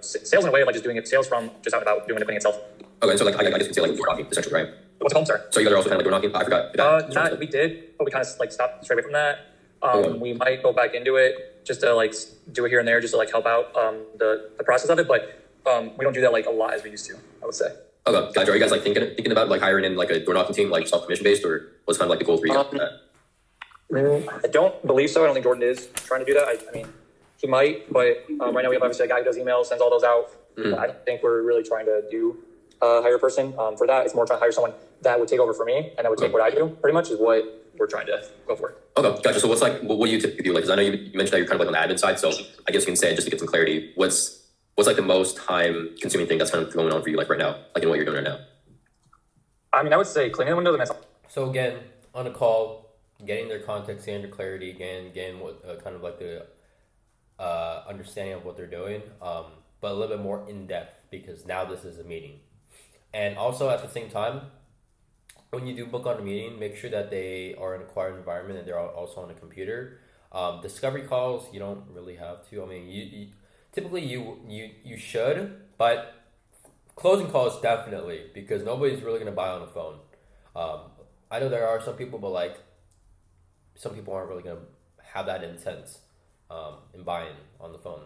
sales in a way of like just doing it, sales from just out and about doing the thing itself. Okay, so like I guess you can say like door knocking, essentially, right? What's it called, sorry? So you guys are also kind of like door knocking. I forgot. We did, but we kind of like stopped straight away from that. We might go back into it just to like do it here and there, just to like help out the process of it, but. We don't do that like a lot as we used to, I would say. Okay, gotcha. Are you guys like thinking about like hiring in like a door knocking team, like self-commission based, or what's kind of like the goal for you guys for that? I don't believe so. I don't think Jordan is trying to do that. I mean, he might, but right now we have obviously a guy who does emails, sends all those out. I don't think we're really trying to do hire a person for that. It's more trying to hire someone that would take over for me and that would take what I do. Pretty much is what we're trying to go for. Okay, gotcha. So what do you typically do? Like, because I know you mentioned that you're kind of like on the admin side, so I guess you can say just to get some clarity, what's like the most time consuming thing that's kind of going on for you like right now, like in what you're doing right now? I mean, I would say cleaning the windows and that's all. So again, on a call, getting their context, getting their clarity, again, what kind of like the understanding of what they're doing, but a little bit more in depth because now this is a meeting. And also at the same time, when you do book on a meeting, make sure that they are in a quiet environment and they're also on a computer. Discovery calls, you don't really have to. I mean, you typically you should, but closing calls definitely, because nobody's really gonna buy on the phone. I know there are some people, but like some people aren't really gonna have that intent in buying on the phone.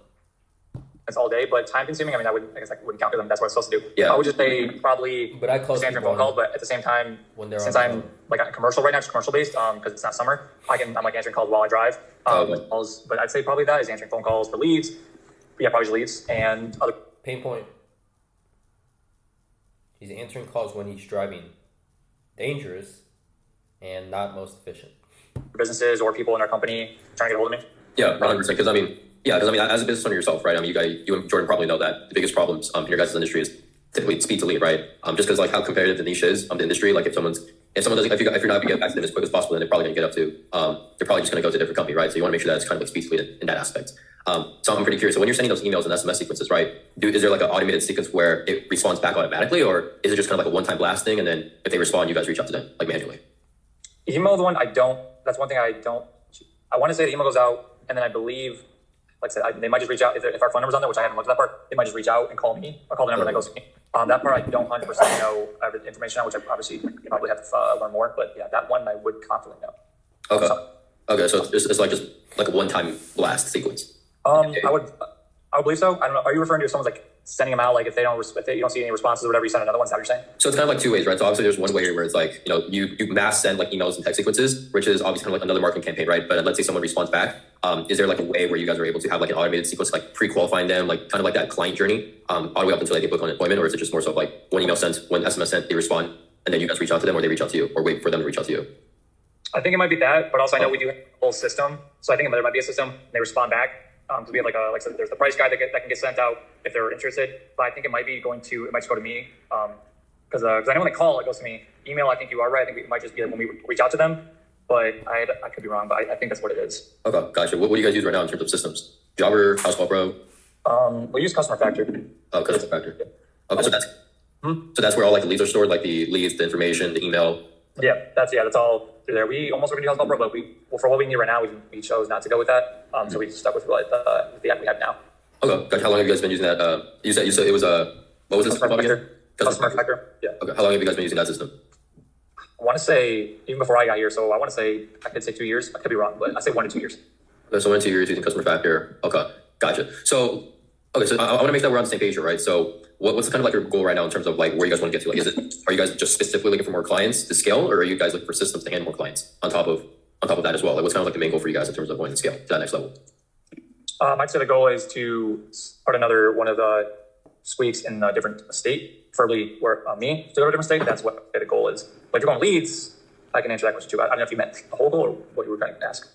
It's all day, but time consuming. I mean, I guess I wouldn't count them. That's what it's supposed to do. Yeah. I would just say probably. But I close answering phone calls, but at the same time, since I'm like on a commercial right now, it's commercial based, because it's not summer. I'm like answering calls while I drive. Calls, but I'd say probably that is answering phone calls for leads. Yeah, probably leads and other. Pain point. He's answering calls when he's driving. Dangerous and not most efficient. Businesses or people in our company trying to get a hold of me. Yeah, 100%. Because I mean, as a business owner yourself, right? I mean, you and Jordan probably know that the biggest problems in your guys' industry is typically speed to lead, right? Just because like how competitive the niche is the industry. Like if someone doesn't, if you're not going to get back to them as quick as possible, then they're probably going to get up to. They're probably just going to go to a different company, right? So you want to make sure that it's kind of like speed to lead in that aspect. So I'm pretty curious. So when you're sending those emails and SMS sequences, right? Is there like an automated sequence where it responds back automatically, or is it just kind of like a one-time blast thing, and then if they respond, you guys reach out to them like manually? Email the one I don't. That's one thing I don't. I want to say the email goes out, and then I believe, like I said, they might just reach out if our phone number's on there, which I haven't looked at that part. They might just reach out and call me or call the number that goes to me. That part I don't 100% know the information on, which I obviously probably have to learn more. But yeah, that one I would confidently know. Okay. So it's like just like a one-time blast sequence. I would believe so. I don't know. Are you referring to someone's like sending them out, like if they don't, if you don't see any responses or whatever, you send another one. Is that what you're saying? So it's kind of like two ways, right? So obviously there's one way where it's like, you mass send like emails and text sequences, which is obviously kind of like another marketing campaign, right? But let's say someone responds back. Is there like a way where you guys are able to have like an automated sequence, like pre-qualifying them, like kind of like that client journey, all the way up until they book on appointment? Or is it just more so like one email sent, one SMS sent, they respond, and then you guys reach out to them, or they reach out to you, or wait for them to reach out to you? I think it might be that, but also I know we do have a whole system. So I think there might be a system, and they respond back. So we have like I said, there's the price guide that can get sent out if they're interested. But I think it might just go to me. Because I know when they call, it goes to me. Email, I think you are right. I think it might just be like when we reach out to them. But I could be wrong, but I think that's what it is. Okay, gotcha. What do you guys use right now in terms of systems? Jobber, House Call Pro? We use Customer Factor. Oh, Customer Factor. Okay, so that's where all like the leads are stored, like the leads, the information, the email. Yeah, that's all through there. We almost were going to use House Call Pro, but for what we need right now, we chose not to go with that. So we stuck with the app we have now. Okay, gotcha. How long have you guys been using that? You said it was what was this called again? Customer Factor. Yeah. Okay, how long have you guys been using that system? I want to say even before I got here, so I could say 2 years. I could be wrong, but I say 1 to 2 years. Okay, so 1 to 2 years using Customer Factor. Okay, gotcha. So I want to make sure that we're on the same page here, right? So what's kind of like your goal right now in terms of like where you guys want to get to? Like, are you guys just specifically looking for more clients to scale, or are you guys looking for systems to handle more clients on top of that as well? Like, what's kind of like the main goal for you guys in terms of going to scale to that next level? I'd say the goal is to start another one of the squeaks in a different state, preferably where me to go to a different state. That's what the goal is. But if you're going leads, I can answer that question too. I don't know if you meant the whole goal or what you were trying to ask.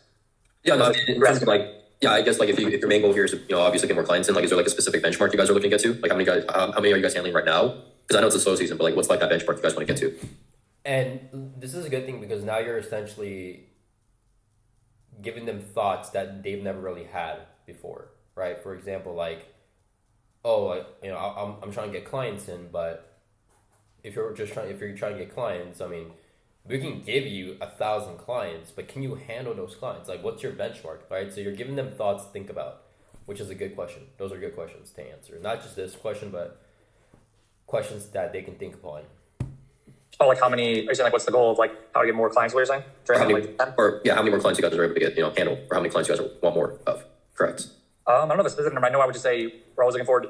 Yeah, no, in terms of like, yeah, I guess like if your main goal here is obviously get more clients in, like is there like a specific benchmark you guys are looking to get to? Like how many are you guys handling right now? Because I know it's a slow season, but like what's like that benchmark you guys want to get to? And this is a good thing because now you're essentially giving them thoughts that they've never really had before, right? For example, like, I'm trying to get clients in, but if you're trying to get clients, I mean, we can give you 1,000 clients, but can you handle those clients? Like, what's your benchmark, right? So you're giving them thoughts to think about, which is a good question. Those are good questions to answer. Not just this question, but questions that they can think upon. Oh, like how many? Are you saying like what's the goal of like how to get more clients? What you're saying? How many more clients you guys are able to get handle, or how many clients you guys want more of? Correct. I don't know the specific number. I know I would just say we're always looking forward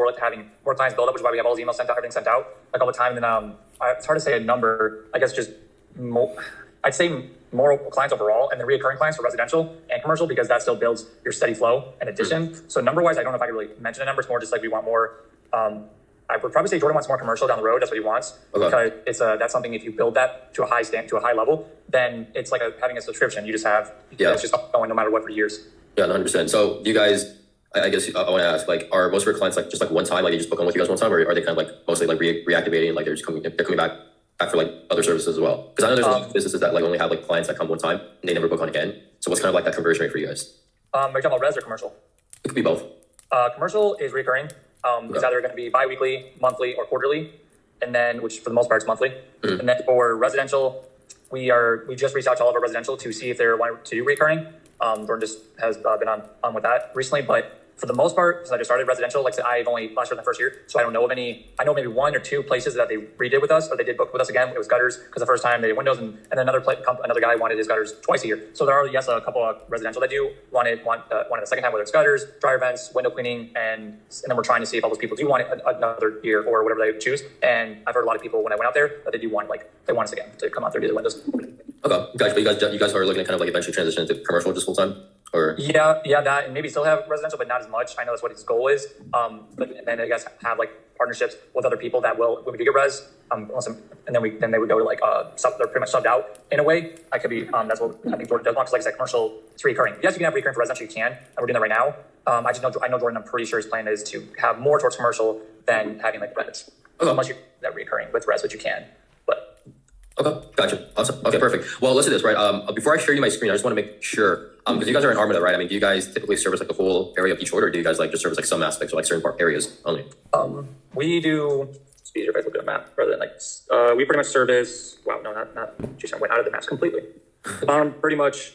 like to having more clients build up, which is why we have all these emails sent out, everything sent out like all the time. And then it's hard to say a number. I guess just more. I'd say more clients overall, and then reoccurring clients for residential and commercial because that still builds your steady flow and addition. So number wise, I don't know if I could really mention a number. It's more just like we want more. I would probably say Jordan wants more commercial down the road. That's what he wants because that's something. If you build that to a high level, then it's like having a subscription. You just have it's just going no matter what for years. Yeah, 100%. So you guys, I guess I want to ask, like, are most of your clients like just like one time, like they just book on with you guys one time, or are they kind of like mostly like reactivating, like they're coming back for like other services as well? Because I know there's a lot of businesses that like only have like clients that come one time and they never book on again. So what's kind of like that conversion rate for you guys? Are you talking about res or commercial? It could be both. Commercial is recurring. It's either going to be bi-weekly, monthly, or quarterly, and then which for the most part is monthly. Mm-hmm. And then for residential, we just reached out to all of our residential to see if they're wanting to do recurring. Jordan just has been on with that recently, but for the most part, since I just started residential, like I said, I've only last year in the first year, so I don't know of any. I know maybe 1 or 2 places that they redid with us, or they did book with us again. It was gutters because the first time they did windows, and then another guy wanted his gutters twice a year. So there are a couple of residential that do wanted the second time, whether it's gutters, dryer vents, window cleaning, and then we're trying to see if all those people do want it another year or whatever they choose. And I've heard a lot of people when I went out there that they do want they want us again to come out there to do the windows. Okay, gotcha. But you guys are looking to kind of like eventually transition into commercial just full time, or yeah, that, and maybe still have residential, but not as much. I know that's what his goal is. But then I guess have like partnerships with other people that will when we do get res. And then they would go to like they're pretty much subbed out in a way. I could be that's what I think Jordan does want because like I said, commercial it's recurring. Yes, you can have recurring for residential. You can, and we're doing that right now. I know Jordan. I'm pretty sure his plan is to have more towards commercial than having like res. Unless you that recurring with res, which you can. Okay, gotcha. Awesome. Okay, perfect. Well, let's do this, right? Before I share you my screen, I just want to make sure, because you guys are in Armada, right? I mean, do you guys typically service like the whole area of Detroit, or do you guys like just service like some aspects or like certain areas only? We do. It's easier if I look at a map rather than like. We pretty much service. Wow, no, not. Geez, I went out of the maps completely. Pretty much.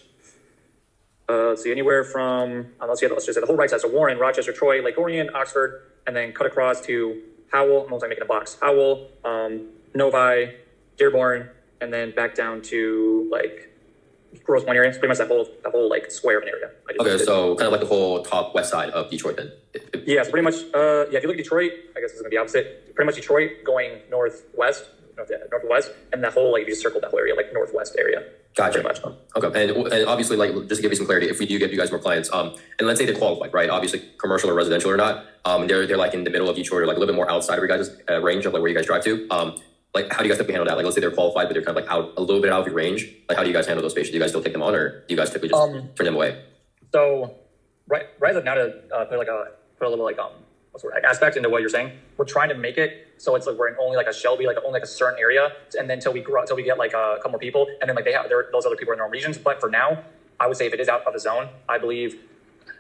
Let's see, anywhere from let's just say the whole right side, so Warren, Rochester, Troy, Lake Orion, Oxford, and then cut across to Howell. I'm making a box. Howell, Novi, Dearborn, and then back down to like Grosse Pointe area. It's pretty much that whole like square of an area. Okay, so kind of like the whole top west side of Detroit then. Yeah, so pretty much, yeah, if you look at Detroit, I guess it's going to be opposite. Pretty much Detroit going northwest, northwest, and that whole, like, you just circled that whole area, like, northwest area. Gotcha. Okay, and obviously, like, just to give you some clarity, if we do get you guys more clients, and let's say they're qualified, right? Obviously, commercial or residential or not, they're like in the middle of Detroit or like a little bit more outside of your guys' range of like where you guys drive to. Like, how do you guys typically handle that? Like, let's say they're qualified, but they're kind of like out a little bit out of your range. Like, how do you guys handle those patients? Do you guys still take them on, or do you guys typically just turn them away? So, right as of now, to put a little like what's the word, aspect into what you're saying, we're trying to make it so it's like we're in only like a Shelby, like only like a certain area, and then until we get like a couple more people, and then like those other people in their own regions. But for now, I would say if it is out of the zone, I believe,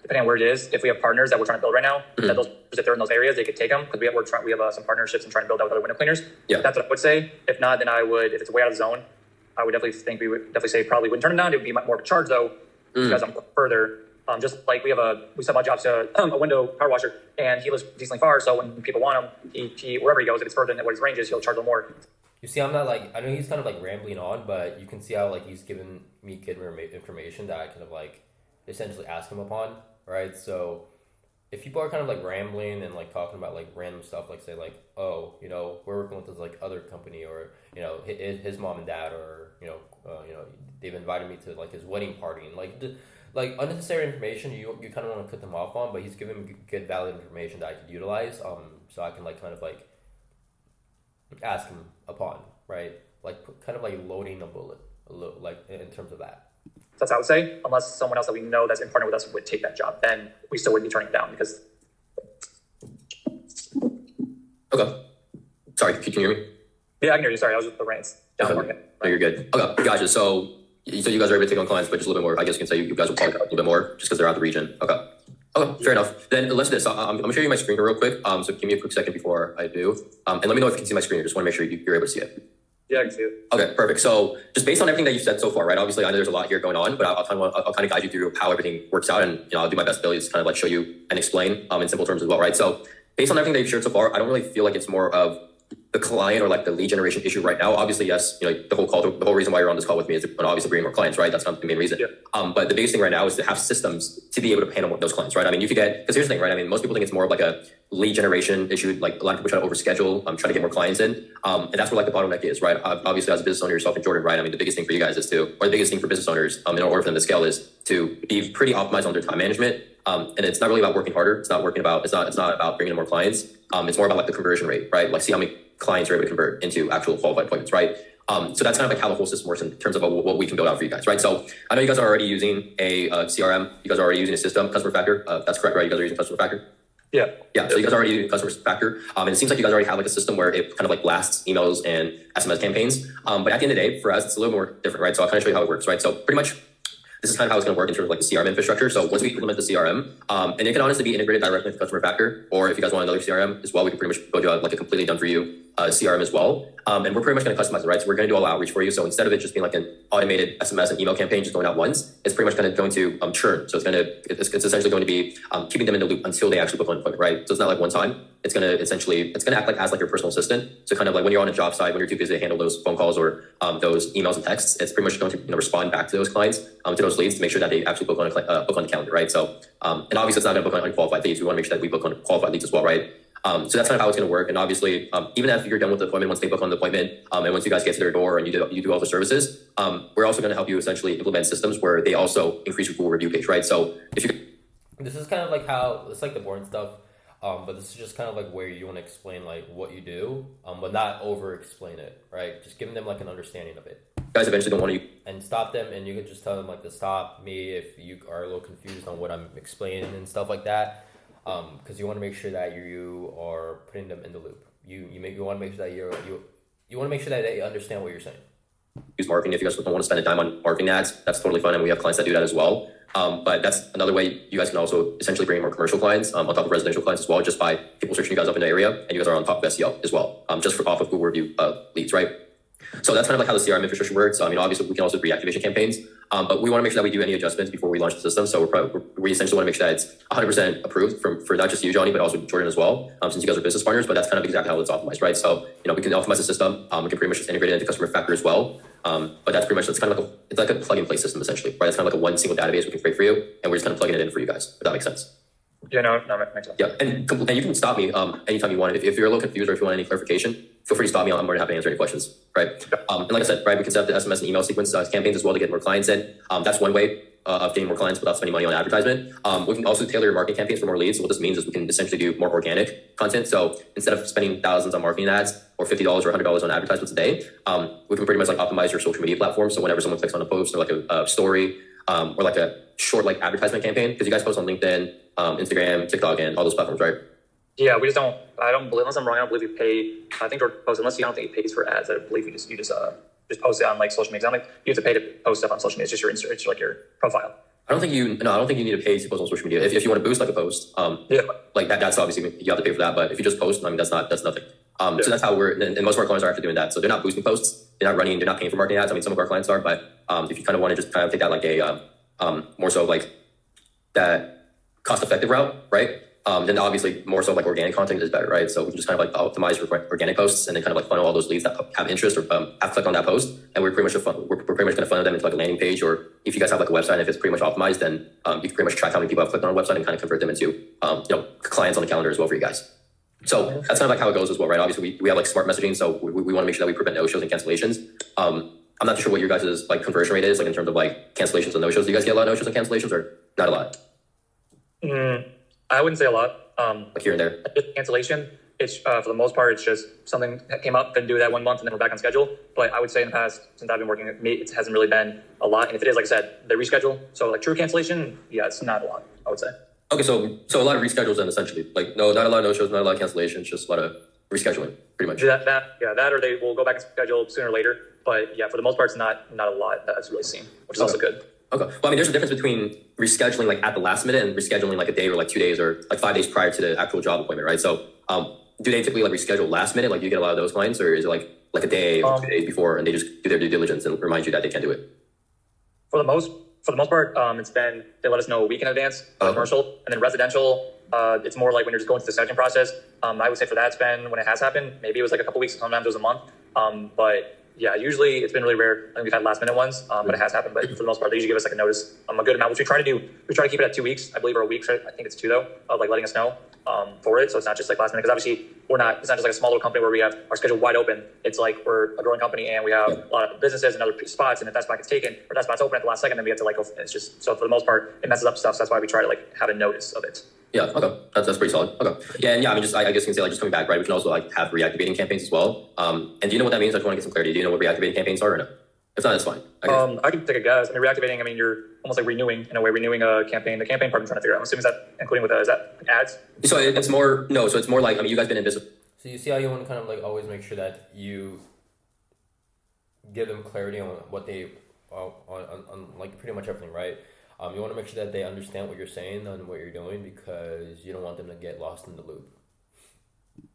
depending on where it is, if we have partners that we're trying to build right now, that those, if they're in those areas, they could take them, because we have some partnerships and trying to build out with other window cleaners. Yeah, that's what I would say. If not, then I would, if it's way out of the zone, I would definitely think we would definitely say probably wouldn't turn them down. It would be more of a charge though, because I'm further. Just like we sub out jobs to a window power washer, and he lives decently far. So when people want him, he wherever he goes, if it's further than what his range is, he'll charge a little more. You see, I'm not like, I know he's kind of like rambling on, but you can see how like he's given me kid information that I kind of like essentially ask him upon, right? So if people are kind of like rambling and like talking about like random stuff, like say like, oh, you know, we're working with this like other company, or you know, his mom and dad, or you know, they've invited me to like his wedding party, and like unnecessary information you kind of want to cut them off on, but he's giving me good valid information that I could utilize, so I can like kind of like ask him upon, right? Like kind of like loading a bullet a little, like in terms of that. That's what I would say. Unless someone else that we know that's in partner with us would take that job, then we still wouldn't be turning it down, because. Okay. Sorry, can you hear me? Yeah, I can hear you. Sorry, I was with the rants. Okay. No, you're good. Okay, gotcha. So you guys are able to take on clients, but just a little bit more. I guess you can say you guys will probably a little bit more just because they're out of the region. Okay, fair enough. Then let's do this. I'm going to show you my screen real quick. So give me a quick second before I do. And let me know if you can see my screen. I just want to make sure you're able to see it. Yeah, I can see it. Okay, perfect. So just based on everything that you've said so far, right? Obviously, I know there's a lot here going on, but I'll kind of guide you through how everything works out, and I'll do my best ability to kind of like show you and explain in simple terms as well, right? So based on everything that you've shared so far, I don't really feel like it's more of the client or like the lead generation issue right now. Obviously, yes, the whole reason why you're on this call with me is to obviously bring more clients, right? That's not the main reason. Yeah. But the biggest thing right now is to have systems to be able to handle those clients, right? I mean, you could get, because here's the thing, right? I mean, most people think it's more of like a lead generation issue. Like a lot of people try to overschedule, try to get more clients in. And that's where like the bottleneck is, right? Obviously, as a business owner yourself in Jordan, right? I mean, the biggest thing for you guys is or the biggest thing for business owners in order for them to scale is to be pretty optimized on their time management. And it's not really about working harder. It's not about bringing in more clients. It's more about like the conversion rate, right? Like see how many clients are able to convert into actual qualified appointments, right? So that's kind of like how the whole system works in terms of what we can build out for you guys, right? So I know you guys are already using a CRM. You guys are already using a system, Customer Factor. That's correct, right? You guys are using Customer Factor? Yeah. So you guys are already using Customer Factor. And it seems like you guys already have like a system where it kind of like blasts emails and SMS campaigns. But at the end of the day, for us, it's a little more different, right? So I'll kind of show you how it works, right? So pretty much this is kind of how it's going to work in terms of like the CRM infrastructure. So once we implement the CRM, and it can honestly be integrated directly with Customer Factor, or if you guys want another CRM as well, we can pretty much build you out like a completely done for you CRM as well. And we're pretty much going to customize it, right? So we're going to do all outreach for you. So instead of it just being like an automated SMS and email campaign just going out once, it's pretty much going to churn. So it's essentially going to be keeping them in the loop until they actually book an appointment, right? So it's not like one time. It's going to act like as like your personal assistant. So kind of like when you're on a job site, when you're too busy to handle those phone calls or those emails and texts, it's pretty much going to respond back to those clients, to those leads, to make sure that they actually book on the calendar, right? So and obviously it's not going to book on unqualified leads. We want to make sure that we book on qualified leads as well, right? So that's kind of how it's going to work. And obviously, even after you're done with the appointment, once they book on the appointment, and once you guys get to their door and you do all the services, we're also going to help you essentially implement systems where they also increase your Google review page, right? So if you, this is kind of like how it's like the boring stuff, but this is just kind of like where you want to explain like what you do, but not over explain it, right? Just giving them like an understanding of it. Guys eventually don't want to and stop them, and you can just tell them like to stop me if you are a little confused on what I'm explaining and stuff like that. Because you want to make sure that you are putting them in the loop. You want to make sure that you want to make sure that they understand what you're saying. Use marketing. If you guys don't want to spend a dime on marketing ads, that's totally fine, and we have clients that do that as well. But that's another way you guys can also essentially bring in more commercial clients on top of residential clients as well, just by people searching you guys up in the area, and you guys are on top of SEO as well, just off of Google review leads, right? So that's kind of like how the CRM infrastructure works. I mean, obviously we can also do reactivation campaigns, but we want to make sure that we do any adjustments before we launch the system. So we essentially want to make sure that it's 100% approved for not just you, Johnny, but also Jordan as well, since you guys are business partners. But that's kind of exactly how it's optimized, right? So we can optimize the system. We can pretty much just integrate it into Customer Factor as well. But that's pretty much, it's kind of like it's like a plug and play system essentially, right? It's kind of like a one single database we can create for you, and we're just kind of plugging it in for you guys. If that makes sense. Yeah, no, makes sense. Yeah, and you can stop me anytime you want. If you're a little confused or if you want any clarification, feel free to stop me. I'm more than happy to answer any questions, right? And like I said, right, we can set up the SMS and email sequence campaigns as well to get more clients in. That's one way of getting more clients without spending money on advertisement. We can also tailor your marketing campaigns for more leads. So what this means is we can essentially do more organic content. So instead of spending thousands on marketing ads or $50 or $100 on advertisements a day, we can pretty much like optimize your social media platform. So whenever someone clicks on a post or like a story or like a short like advertisement campaign, because you guys post on LinkedIn, Instagram, TikTok, and all those platforms, right? Yeah, we just don't. I don't believe, unless I'm wrong, I don't believe you pay. I think George posts, unless you don't think he pays for ads. I believe you just post it on like social media. I don't think you have to pay to post stuff on social media. It's just your Insta, it's like your profile. I don't think you need to pay to post on social media. If you want to boost like a post, like that's obviously you have to pay for that. But if you just post, I mean that's nothing. So that's how and most of our clients are actually doing that. So they're not boosting posts, they're not paying for marketing ads. I mean some of our clients are, but if you kind of want to just kind of take that like a more so like that cost effective route, right? Then obviously more so like organic content is better, right? So we can just kind of like optimize organic posts and then kind of like funnel all those leads that have interest or have clicked on that post, and we're pretty much going to funnel them into like a landing page, or if you guys have like a website, if it's pretty much optimized, then you can pretty much track how many people have clicked on a website and kind of convert them into clients on the calendar as well for you guys. So that's kind of like how it goes as well, right? Obviously we have like smart messaging, so we want to make sure that we prevent no-shows and cancellations. I'm not sure what your guys' like conversion rate is, like in terms of like cancellations and no-shows. Do you guys get a lot of no-shows and cancellations, or not a lot? I wouldn't say a lot. Like here and there. Cancellation, it's for the most part, it's just something that came up, didn't do that 1 month, and then we're back on schedule. But I would say in the past, since I've been working with me, it hasn't really been a lot. And if it is, like I said, they reschedule. So like true cancellation, yeah, it's not a lot, I would say. Okay, so a lot of reschedules then essentially. Like not a lot of no-shows, not a lot of cancellations, just a lot of rescheduling, pretty much. That or they will go back and schedule sooner or later. But yeah, for the most part, it's not a lot that's really seen, which is also good. Okay. Well, I mean, there's a difference between rescheduling like at the last minute and rescheduling like a day or like 2 days or like 5 days prior to the actual job appointment, right? So, do they typically like reschedule last minute? Like, do you get a lot of those clients, or is it like a day or 2 days before, and they just do their due diligence and remind you that they can't do it? For the most part, it's been they let us know a week in advance. Commercial, and then residential, it's more like when you're just going through the selection process. I would say for that, it's been when it has happened. Maybe it was like a couple weeks. Sometimes it was a month. But yeah, usually it's been really rare. I think we've had last minute ones, but it has happened. But for the most part, they usually give us like a notice, a good amount, which we try to do. We try to keep it at 2 weeks, I believe, or a week. I think it's 2 though, of like letting us know for it. So it's not just like last minute, because obviously it's not just like a small little company where we have our schedule wide open. It's like we're a growing company and we have a lot of businesses and other spots. And if that spot gets taken or that spot's open at the last second, then we have to like go. It's just, so for the most part, it messes up stuff. So that's why we try to like have a notice of it. Yeah. Okay. That's pretty solid. Okay. Yeah. And yeah, I mean, I guess you can say like just coming back, right? We can also like have reactivating campaigns as well. And do you know what that means? I just want to get some clarity. Do you know what reactivating campaigns are or no? If not, it's fine. I can take a guess. I mean, reactivating, you're almost like renewing in a way, renewing a campaign. The campaign part I'm trying to figure out. I'm assuming is that including with is that ads? So it's more like, I mean, you guys been in business. So you see how you want to kind of like always make sure that you give them clarity on what they on like pretty much everything, right? You want to make sure that they understand what you're saying and what you're doing, because you don't want them to get lost in the loop.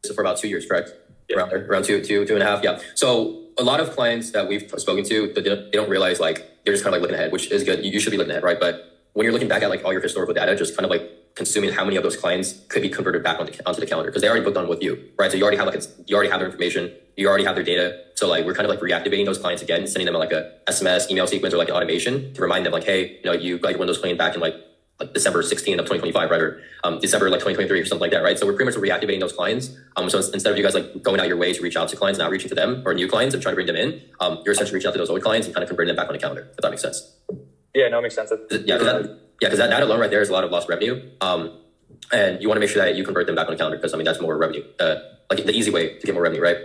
So for about 2 years, correct? Yeah. Around two and a half. Yeah. So a lot of clients that we've spoken to, they don't realize like they're just kind of like looking ahead, which is good. You should be looking ahead, right? But when you're looking back at like all your historical data, just kind of like consuming how many of those clients could be converted back onto the calendar, because they already booked on with you, right? So you already have their information, you already have their data. So like we're kind of like reactivating those clients again, sending them like a SMS email sequence or like an automation to remind them like, hey, you got your Windows claim back in like December 16th of 2025, right? Or December like 2023 or something like that, right? So we're pretty much reactivating those clients. So instead of you guys like going out your way to reach out to clients and outreaching to them or new clients and trying to bring them in, you're essentially reaching out to those old clients and kind of converting them back on the calendar, if that makes sense. Yeah, no, it makes sense. Because that alone right there is a lot of lost revenue. And you want to make sure that you convert them back on the calendar, because I mean that's more revenue, like the easy way to get more revenue, right?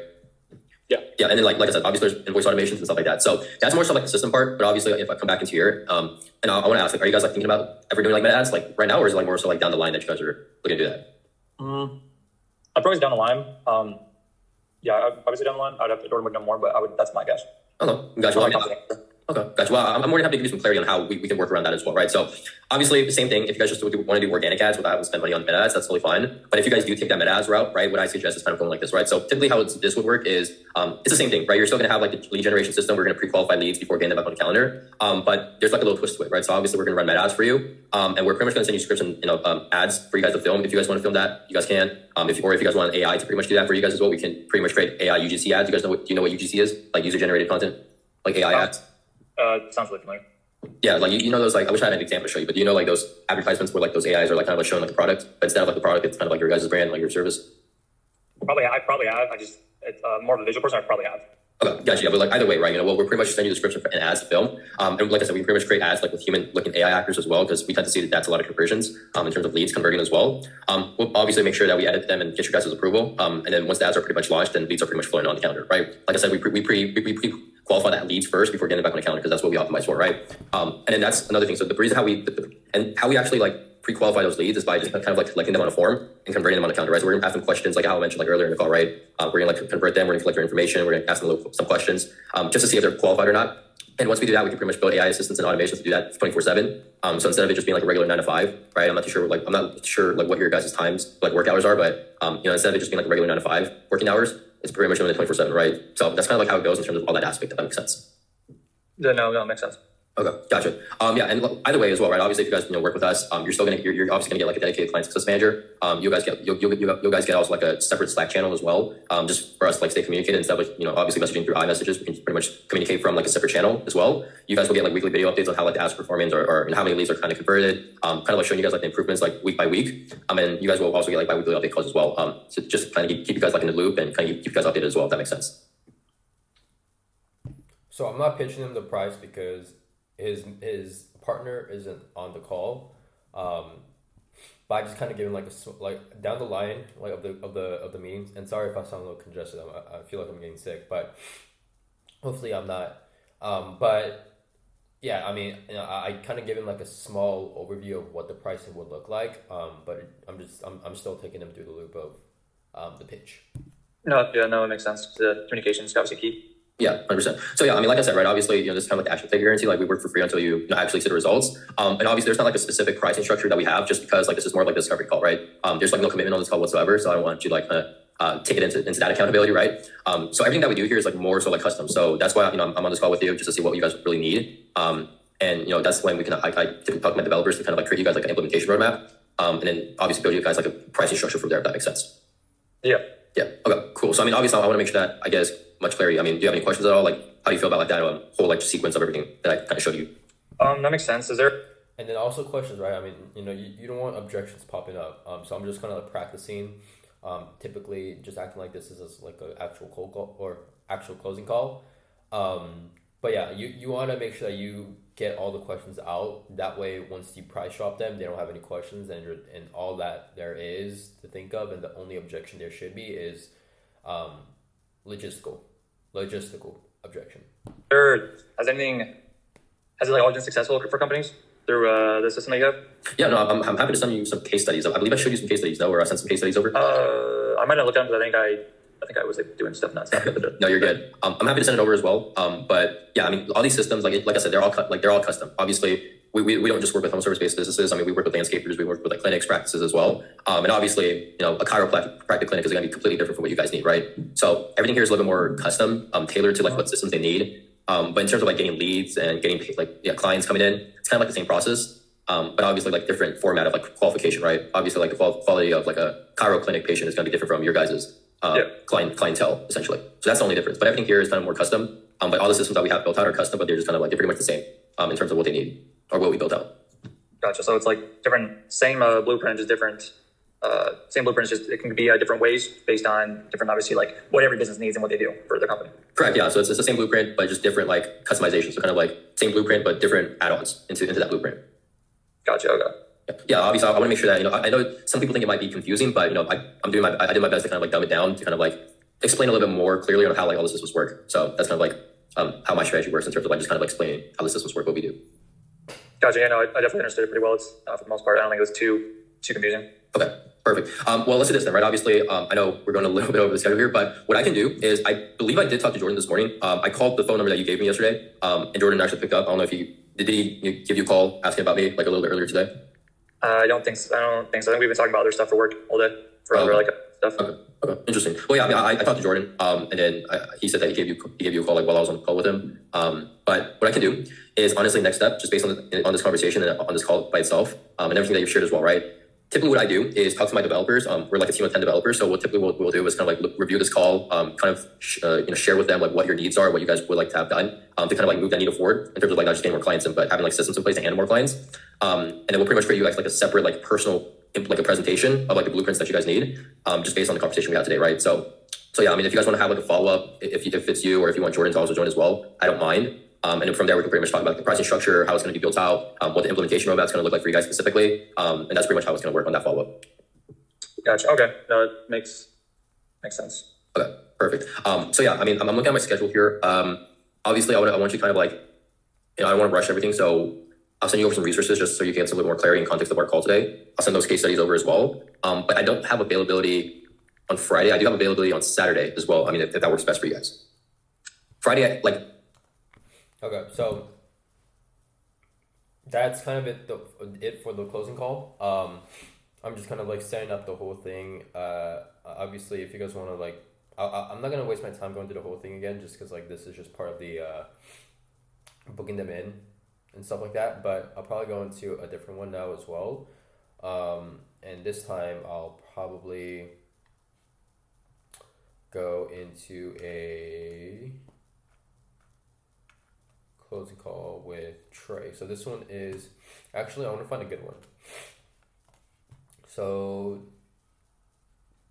Yeah, and then like I said, obviously there's invoice automations and stuff like that. So that's more so like the system part. But obviously, if I come back into here, and I want to ask, like, are you guys like thinking about ever doing like meta ads like right now, or is it like more so like down the line that you guys are looking to do that? I'd probably down the line. Yeah, obviously down the line. I'd have to Jordan would know more, but that's my guess. Okay, gotcha. Okay, gotcha. Well, I'm more than happy to give you some clarity on how we can work around that as well, right? So obviously the same thing, if you guys just want to do organic ads without having to spend money on meta ads, that's totally fine. But if you guys do take that meta ads route, right, what I suggest is kind of going like this, right? So typically how this would work is it's the same thing, right? You're still going to have like the lead generation system. We're going to pre-qualify leads before getting them up on the calendar. But there's like a little twist to it, right? So obviously we're going to run meta ads for you. And we're pretty much going to send you subscription, ads for you guys to film. If you guys want to film that, you guys can. If you guys want AI to pretty much do that for you guys as well, we can pretty much create AI UGC ads. You guys know do you know what UGC is? Like user generated content, like AI ads. Sounds really familiar. Yeah, like you know those, like I wish I had an example to show you, but you know like those advertisements where like those AIs are like kind of like showing like the product, but instead of like the product, it's kind of like your guys' brand, like your service. I probably have. It's more of a visual person. I probably have. Okay, gotcha. Yeah, but like either way, right? You know, well, we're pretty much sending you the description and ads to film. And like I said, we pretty much create ads like with human-looking AI actors as well, because we tend to see that that's a lot of conversions in terms of leads converting as well. We'll obviously make sure that we edit them and get your guys' approval. And then once the ads are pretty much launched, then leads are pretty much flowing on the calendar, right? Like I said, we pre-qualify that leads first before getting it back on the calendar, because that's what we optimize for, right? And then that's another thing. So the reason how we actually like pre-qualify those leads is by just kind of like collecting them on a form and converting them on the calendar, right? So we're gonna ask them questions, like how I mentioned like earlier in the call, right? We're gonna like convert them, we're gonna collect their information, we're gonna ask them some questions, just to see if they're qualified or not. And once we do that, we can pretty much build AI assistants and automations to do that 24/7. So instead of it just being like a regular 9 to 5, right? I'm not sure what your guys' times, like work hours are, but instead of it just being like a regular 9 to 5 working hours, it's pretty much doing it 24/7, right? So that's kind of like how it goes in terms of all that aspect, if that makes sense. No, it makes sense. Okay, gotcha. Yeah, and either way as well, right? Obviously, if you guys work with us, you're obviously gonna get like a dedicated client success manager. You guys get also like a separate Slack channel as well, just for us to like stay communicated instead of obviously messaging through iMessages. We can pretty much communicate from like a separate channel as well. You guys will get like weekly video updates on how like the ads are performing or how many leads are kind of converted. Kind of like showing you guys like the improvements like week by week. And you guys will also get like bi-weekly update calls as well. So just kind of keep you guys like in the loop and kind of keep you guys updated as well, if that makes sense. So I'm not pitching him the price because his partner isn't on the call, but I just kind of give him like down the line like of the meetings. And sorry if I sound a little congested. I feel like I'm getting sick, but hopefully I'm not. But yeah, I mean, I kind of give him like a small overview of what the pricing would look like. But I'm still taking him through the loop of the pitch. No, it makes sense. The communication is obviously key. Yeah, 100%. So yeah, I mean, like I said, right, obviously, this is kind of like the actual pay guarantee, like we work for free until you actually see the results. And obviously there's not like a specific pricing structure that we have, just because like this is more like a discovery call, right? There's like no commitment on this call whatsoever. So I don't want you to like take it into that accountability, right? So everything that we do here is like more so like custom. So that's why, I'm on this call with you just to see what you guys really need. And that's when we can, I typically talk to my developers to kind of like create you guys like an implementation roadmap. And then obviously build you guys like a pricing structure from there, if that makes sense. Yeah. Yeah. Okay, cool. So I mean, obviously I want to make sure that I guess much clarity. I mean, do you have any questions at all? Like, how do you feel about like that whole like sequence of everything that I kind of showed you? That makes sense. Is there? And then also questions, right? I mean, you don't want objections popping up. So I'm just kind of like practicing. Typically, just acting like this is like an actual cold call or actual closing call. But yeah, you want to make sure that you get all the questions out. That way, once you price shop them, they don't have any questions, and all that there is to think of, and the only objection there should be is logistical objection. Has it like always been successful for companies through the system that you have? Yeah, no, I'm happy to send you some case studies. I believe I showed you some case studies though, or I sent some case studies over. I might not look down because I think I was like doing stuff nuts. No, you're good. I'm happy to send it over as well. But yeah, I mean, all these systems, like I said, they're all custom. Obviously, we don't just work with home service-based businesses. I mean, we work with landscapers, we work with like clinics, practices as well. And obviously, a chiropractic clinic is going to be completely different from what you guys need, right? So everything here is a little bit more custom, tailored to like what systems they need. But in terms of like getting leads and getting clients coming in, it's kind of like the same process. But obviously like different format of like qualification, right? Obviously like the quality of like a chiro clinic patient is going to be different from your guys' clientele essentially. So that's the only difference. But everything here is kind of more custom. But all the systems that we have built out are custom, but they're just kind of like, they're pretty much the same in terms of what they need or what we built out. Gotcha. So it's like different, same blueprint, just different, same blueprint, just it can be different ways based on different, obviously like what every business needs and what they do for their company. Correct. Yeah. So it's the same blueprint, but just different like customization. So kind of like same blueprint, but different add-ons into that blueprint. Gotcha. Okay. Yeah. Obviously, I want to make sure that I know some people think it might be confusing, but I did my best to kind of like dumb it down to kind of like explain a little bit more clearly on how like all the systems work. So that's kind of like how my strategy works in terms of like just kind of like explaining how the systems work, what we do. Gotcha. Yeah. No, I definitely understood it pretty well. It's for the most part, I don't think it was too confusing. Okay. Perfect. Well, let's do this then, right? Obviously, I know we're going a little bit over the schedule here, but what I can do is I believe I did talk to Jordan this morning. I called the phone number that you gave me yesterday, and Jordan actually picked up. I don't know if did he give you a call asking about me like a little bit earlier today? I don't think so. I think we've been talking about other stuff for work all day for other like stuff. Okay. Interesting. Well, yeah, I talked to Jordan, and then he said that he gave you a call like while I was on the call with him. But what I can do is honestly next step, just based on this conversation and on this call by itself, and everything that you've shared as well, right? Typically, what I do is talk to my developers. We're like a team of 10 developers, so what typically we'll do is kind of like review this call, share with them like what your needs are, what you guys would like to have done, to kind of like move that needle forward in terms of like not just getting more clients in, but having like systems in place to handle more clients. And then we'll pretty much create you guys like a separate like personal like a presentation of like the blueprints that you guys need, just based on the conversation we had today, right? So yeah, I mean, if you guys want to have like a follow up, if it's you or if you want Jordan to also join as well, I don't mind. And then from there, we can pretty much talk about the pricing structure, how it's going to be built out, what the implementation roadmap is going to look like for you guys specifically. And that's pretty much how it's going to work on that follow up. Gotcha. Okay. No, it makes sense. Okay, perfect. So yeah, I mean, I'm looking at my schedule here. Obviously, I want you kind of like, I don't want to rush everything. So I'll send you over some resources just so you get some little more clarity and context of our call today. I'll send those case studies over as well. But I don't have availability on Friday. I do have availability on Saturday as well. I mean, if that works best for you guys. Friday, Okay, so that's kind of it for the closing call. I'm just kind of like setting up the whole thing. Obviously, if you guys want to like, I'm not gonna waste my time going through the whole thing again, just because like this is just part of the booking them in and stuff like that. But I'll probably go into a different one now as well. And this time I'll probably go into a closing call with Trey. So this one is actually, I want to find a good one. So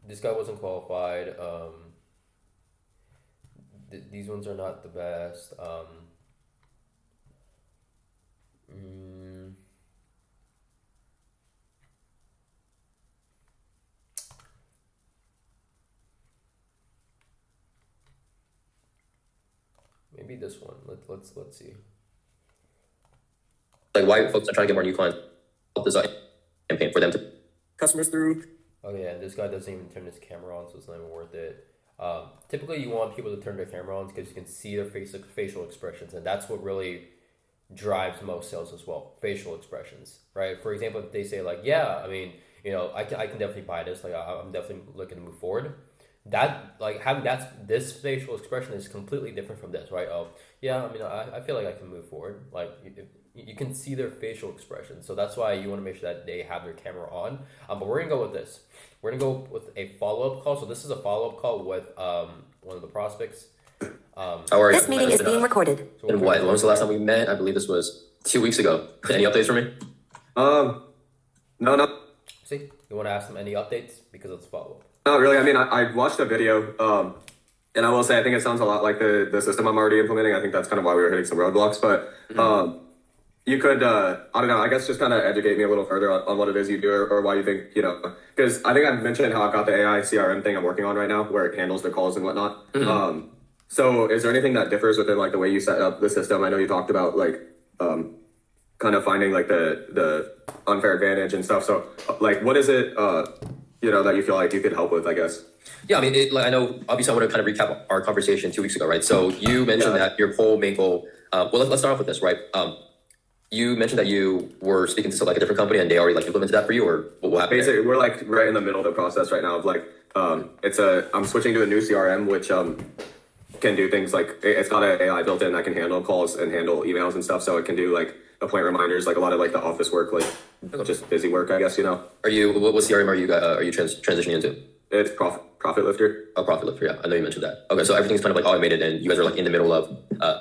this guy wasn't qualified. These ones are not the best. Maybe this one. Let's see. like why folks are trying to get more new clients, design campaign for them to customers through. Oh yeah, and this guy doesn't even turn his camera on, so it's not even worth it. Typically, you want people to turn their camera on because you can see their facial expressions, and that's what really drives most sales as well. Facial expressions, right? For example, if they say like, "Yeah, I mean, I can definitely buy this. Like, I'm definitely looking to move forward." That like having this facial expression is completely different from this, right? Oh yeah, I mean, I feel like I can move forward. Like you can see their facial expression, so that's why you want to make sure that they have their camera on. But we're gonna go with this. We're gonna go with a follow-up call. So this is a follow-up call with one of the prospects. How are you? This meeting is being recorded. So and when was the last time we met? I believe this was 2 weeks ago. Any updates for me? No. See, you want to ask them any updates because it's follow-up. Not really. I mean, I watched a video, and I will say I think it sounds a lot like the system I'm already implementing. I think that's kind of why we were hitting some roadblocks. But you could, I don't know, I guess just kind of educate me a little further on what it is you do or why you think, because I think I've mentioned how I've got the AI CRM thing I'm working on right now where it handles the calls and whatnot. So is there anything that differs within like the way you set up the system? I know you talked about like kind of finding like the unfair advantage and stuff. So like what is it that you feel like you could help with, I guess? Yeah, I mean, I know, obviously I want to kind of recap our conversation 2 weeks ago, right? So you mentioned that your whole main goal, let's start off with this, right? You mentioned that you were speaking to like a different company and they already like implemented that for you, or what happened? Basically, we're like right in the middle of the process right now of like, I'm switching to a new CRM, which can do things like, it's got an AI built in that can handle calls and handle emails and stuff. So it can do like appointment reminders, like a lot of like the office work, like just busy work, I guess, Are you, what CRM are you transitioning into? It's Profit Lifter. Oh, Profit Lifter, yeah. I know you mentioned that. Okay, so everything's kind of like automated and you guys are like in the middle of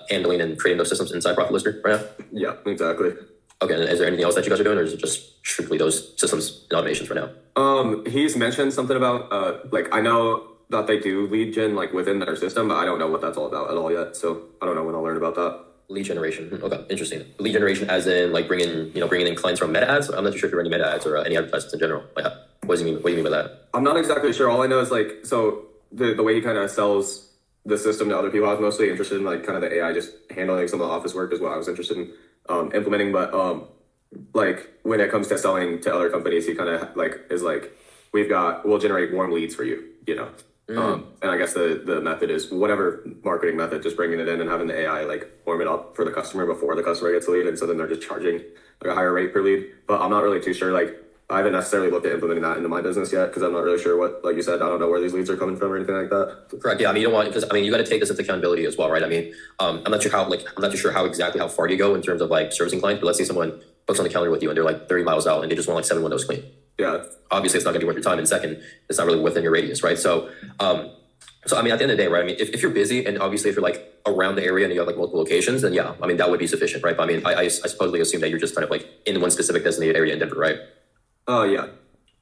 handling and creating those systems inside Profit Lifter right now? Yeah, exactly. Okay, and is there anything else that you guys are doing, or is it just strictly those systems and automations for now? He's mentioned something about, like, I know that they do lead gen, like, within their system, but I don't know what that's all about at all yet, so I don't know when I'll learn about that. Lead generation. Okay, interesting. Lead generation as in, like, bringing in clients from meta ads? I'm not too sure if you're running meta ads or any advertisements in general. Like, what do you mean by that? I'm not exactly sure. All I know is, like, so the way he kind of sells the system to other people, I was mostly interested in, like, kind of the AI just handling some of the office work is what I was interested in implementing. But, like, when it comes to selling to other companies, he kind of, like, is, like, we'll generate warm leads for you, you know. And I guess the method is whatever marketing method, just bringing it in and having the AI like warm it up for the customer before the customer gets a lead. And so then they're just charging like a higher rate per lead. But I'm not really too sure. Like I haven't necessarily looked at implementing that into my business yet because I'm not really sure what, like you said, I don't know where these leads are coming from or anything like that. Correct. Yeah. I mean, you don't want, because I mean, you got to take this into accountability as well, right? I mean, I'm not too sure how exactly how far you go in terms of like servicing clients. But let's say someone books on the calendar with you and they're like 30 miles out and they just want like 7 windows clean. Yeah. Obviously, it's not going to be worth your time. And second, it's not really within your radius, right? So I mean, at the end of the day, right? I mean, if you're busy and obviously if you're like around the area and you have like multiple locations, then yeah, I mean, that would be sufficient, right? But I mean, I supposedly assume that you're just kind of like in one specific designated area in Denver, right? Yeah.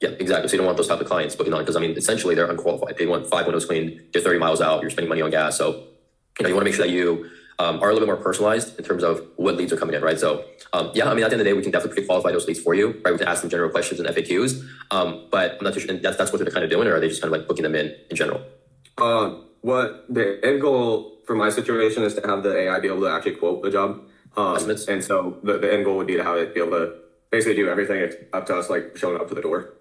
Yeah, exactly. So you don't want those type of clients booking on because I mean, essentially they're unqualified. They want 5 windows cleaned, you're 30 miles out, you're spending money on gas. So, you know, you want to make sure that you are a little bit more personalized in terms of what leads are coming in, right? So, yeah, I mean, at the end of the day, we can definitely pre-qualify those leads for you, right? We can ask them general questions and FAQs, but I'm not too sure, and that's what they're kind of doing, or are they just kind of like booking them in general? What the end goal for my situation is to have the AI be able to actually quote the job. Estimates. And so the end goal would be to have it be able to basically do everything up to us, like showing up to the door.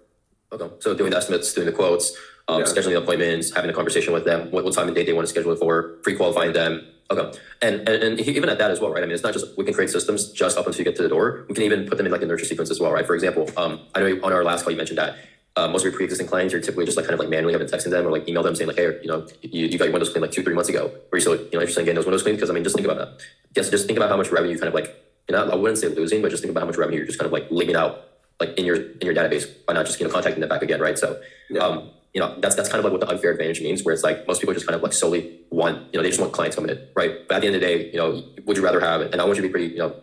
Okay. So doing the estimates, doing the quotes, scheduling the appointments, having a conversation with them, what time and date they want to schedule it for, pre-qualifying them. Okay. And even at that as well, right? I mean, it's not just, we can create systems just up until you get to the door. We can even put them in like a nurture sequence as well, right? For example, I know on our last call, you mentioned that most of your pre-existing clients, you're typically just like kind of like manually having texting them or like email them saying like, hey, you know, you got your windows cleaned like 2-3 months ago. Or you're still, you know, interested in getting those windows cleaned? Because I mean, just think about that. Yes, just think about how much revenue you kind of like, you know, I wouldn't say losing, but just think about how much revenue you're just kind of like leaving out like in your database by not just, you know, contacting them back again, right? So, you know, that's kind of like what the unfair advantage means, where it's like most people just kind of like solely want, you know, they just want clients coming in, right? But at the end of the day, you know, would you rather have, and I want you to be pretty, you know,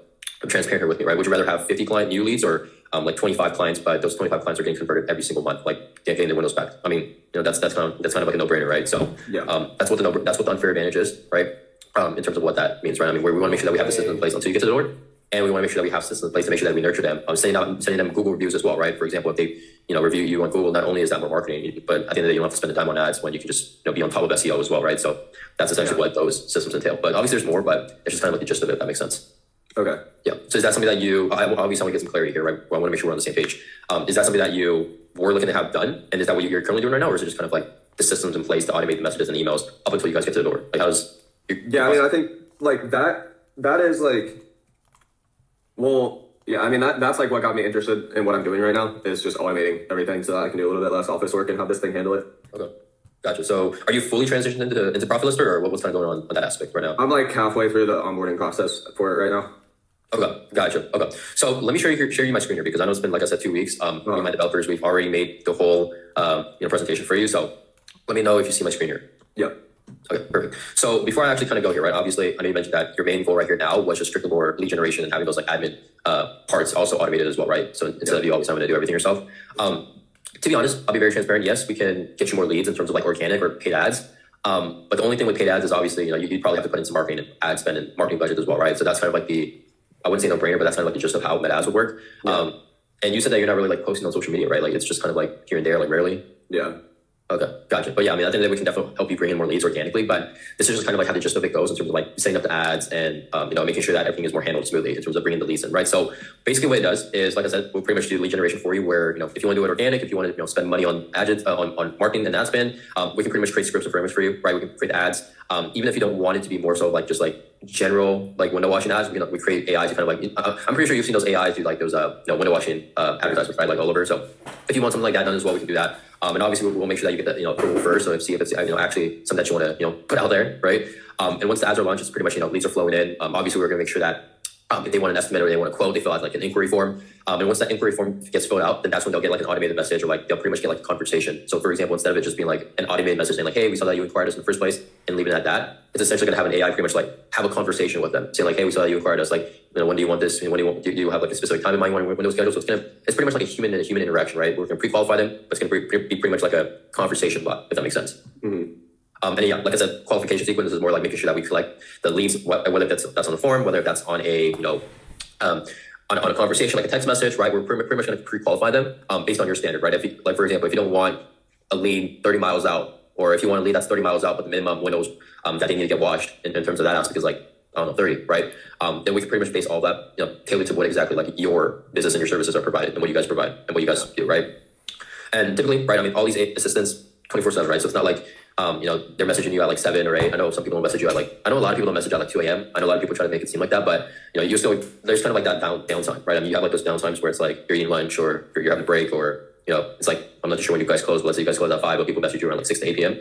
transparent here with me, right? Would you rather have 50 client new leads or like 25 clients, but those 25 clients are getting converted every single month, like getting their windows back? I mean, you know, that's kind of like a no-brainer, right? So that's what the unfair advantage is, right? In terms of what that means, right? I mean, we want to make sure that we have the system in place until you get to the door. And we want to make sure that we have systems in place to make sure that we nurture them. Sending them Google reviews as well, right? For example, if they, you know, review you on Google, not only is that more marketing, but at the end of the day, you don't have to spend the time on ads when you can just, you know, be on top of SEO as well, right? So that's essentially what those systems entail. But obviously there's more, but it's just kind of like the gist of it, if that makes sense. Okay. Yeah. So is that something that you, obviously I want to get some clarity here, right? I want to make sure we're on the same page. Is that something that you were looking to have done? And is that what you're currently doing right now? Or is it just kind of like the systems in place to automate the messages and emails up until you guys get to the door? Like I mean, I think like that is like, well, yeah, I mean, that's like what got me interested in what I'm doing right now is just automating everything so that I can do a little bit less office work and have this thing handle it. Okay. Gotcha. So are you fully transitioned into Profit Lister, or what's kind of going on that aspect right now? I'm like halfway through the onboarding process for it right now. Okay, gotcha. Okay, so let me share you my screen here because I know it's been, like I said, 2 weeks. Me and my developers, we've already made the whole presentation for you. So let me know if you see my screen here. Yep. Okay, perfect. So before I actually kind of go here, right? Obviously, I know you mentioned that your main goal right here now was just strictly more lead generation and having those like admin parts also automated as well, right? So instead of you always having to do everything yourself. To be honest, I'll be very transparent. Yes, we can get you more leads in terms of like organic or paid ads. But the only thing with paid ads is obviously, you know, you probably have to put in some marketing and ad spend and marketing budget as well, right? So that's kind of like I wouldn't say no brainer, but that's kind of like the gist of how Meta ads would work. Yeah. And you said that you're not really like posting on social media, right? Like it's just kind of like here and there, like rarely. Yeah. Okay, gotcha. But yeah, I mean, at the end of the day, we can definitely help you bring in more leads organically, but this is just kind of like how the gist of it goes in terms of like setting up the ads and, you know, making sure that everything is more handled smoothly in terms of bringing the leads in, right? So basically what it does is, like I said, we'll pretty much do lead generation for you where, you know, if you want to do it organic, if you want to, you know, spend money on ads, on marketing and ad spend, we can pretty much create scripts and frameworks for you, right? We can create ads. Even if you don't want it to be more so like just like general, like window washing ads, we create AI to kind of like, I'm pretty sure you've seen those AIs do like those, you know, window washing advertisements, right? Like all over. So if you want something like that done as well, we can do that. And obviously we'll make sure that you get that, you know, approval first. So see if it's, you know, actually something that you want to, you know, put out there, right? And once the ads are launched, it's pretty much, you know, leads are flowing in. Obviously we're going to make sure that if they want an estimate or they want a quote, they fill out like an inquiry form. And once that inquiry form gets filled out, then that's when they'll get like an automated message or like they'll pretty much get like a conversation. So for example, instead of it just being like an automated message saying like, hey, we saw that you inquired us in the first place and leaving it at that, it's essentially going to have an AI pretty much like have a conversation with them saying like, hey, we saw that you inquired us, like, you know, when do you want this? When do you have like a specific time in mind when window schedule? So it's pretty much like a human interaction, right? We're going to pre-qualify them, but it's going to be pretty much like a conversation bot, if that makes sense. Mm-hmm. And yeah, like I said, qualification sequence is more like making sure that we collect the leads, whether that's on the form, whether that's on a, you know, on a conversation, like a text message, right? We're pretty much going to pre-qualify them based on your standard, right? If you, like, for example, if you don't want a lead 30 miles out, or if you want a lead that's 30 miles out, but the minimum windows that they need to get washed in terms of that aspect is like, I don't know, 30, right? Then we can pretty much base all that, you know, tailored to what exactly like your business and your services are provided and what you guys provide and what you guys do, right? And typically, right, I mean, all these assistants 24/7, right? So it's not like, they're messaging you at like 7 or 8. I know some people will message you at like, I know a lot of people don't message at like 2 a.m. I know a lot of people try to make it seem like that, but you still, there's kind of like that downtime, right? I mean, you have like those downtimes where it's like you're eating lunch or you're having a break, or, it's like, I'm not sure when you guys close, but let's say you guys close at 5, but people message you around like 6 to 8 p.m.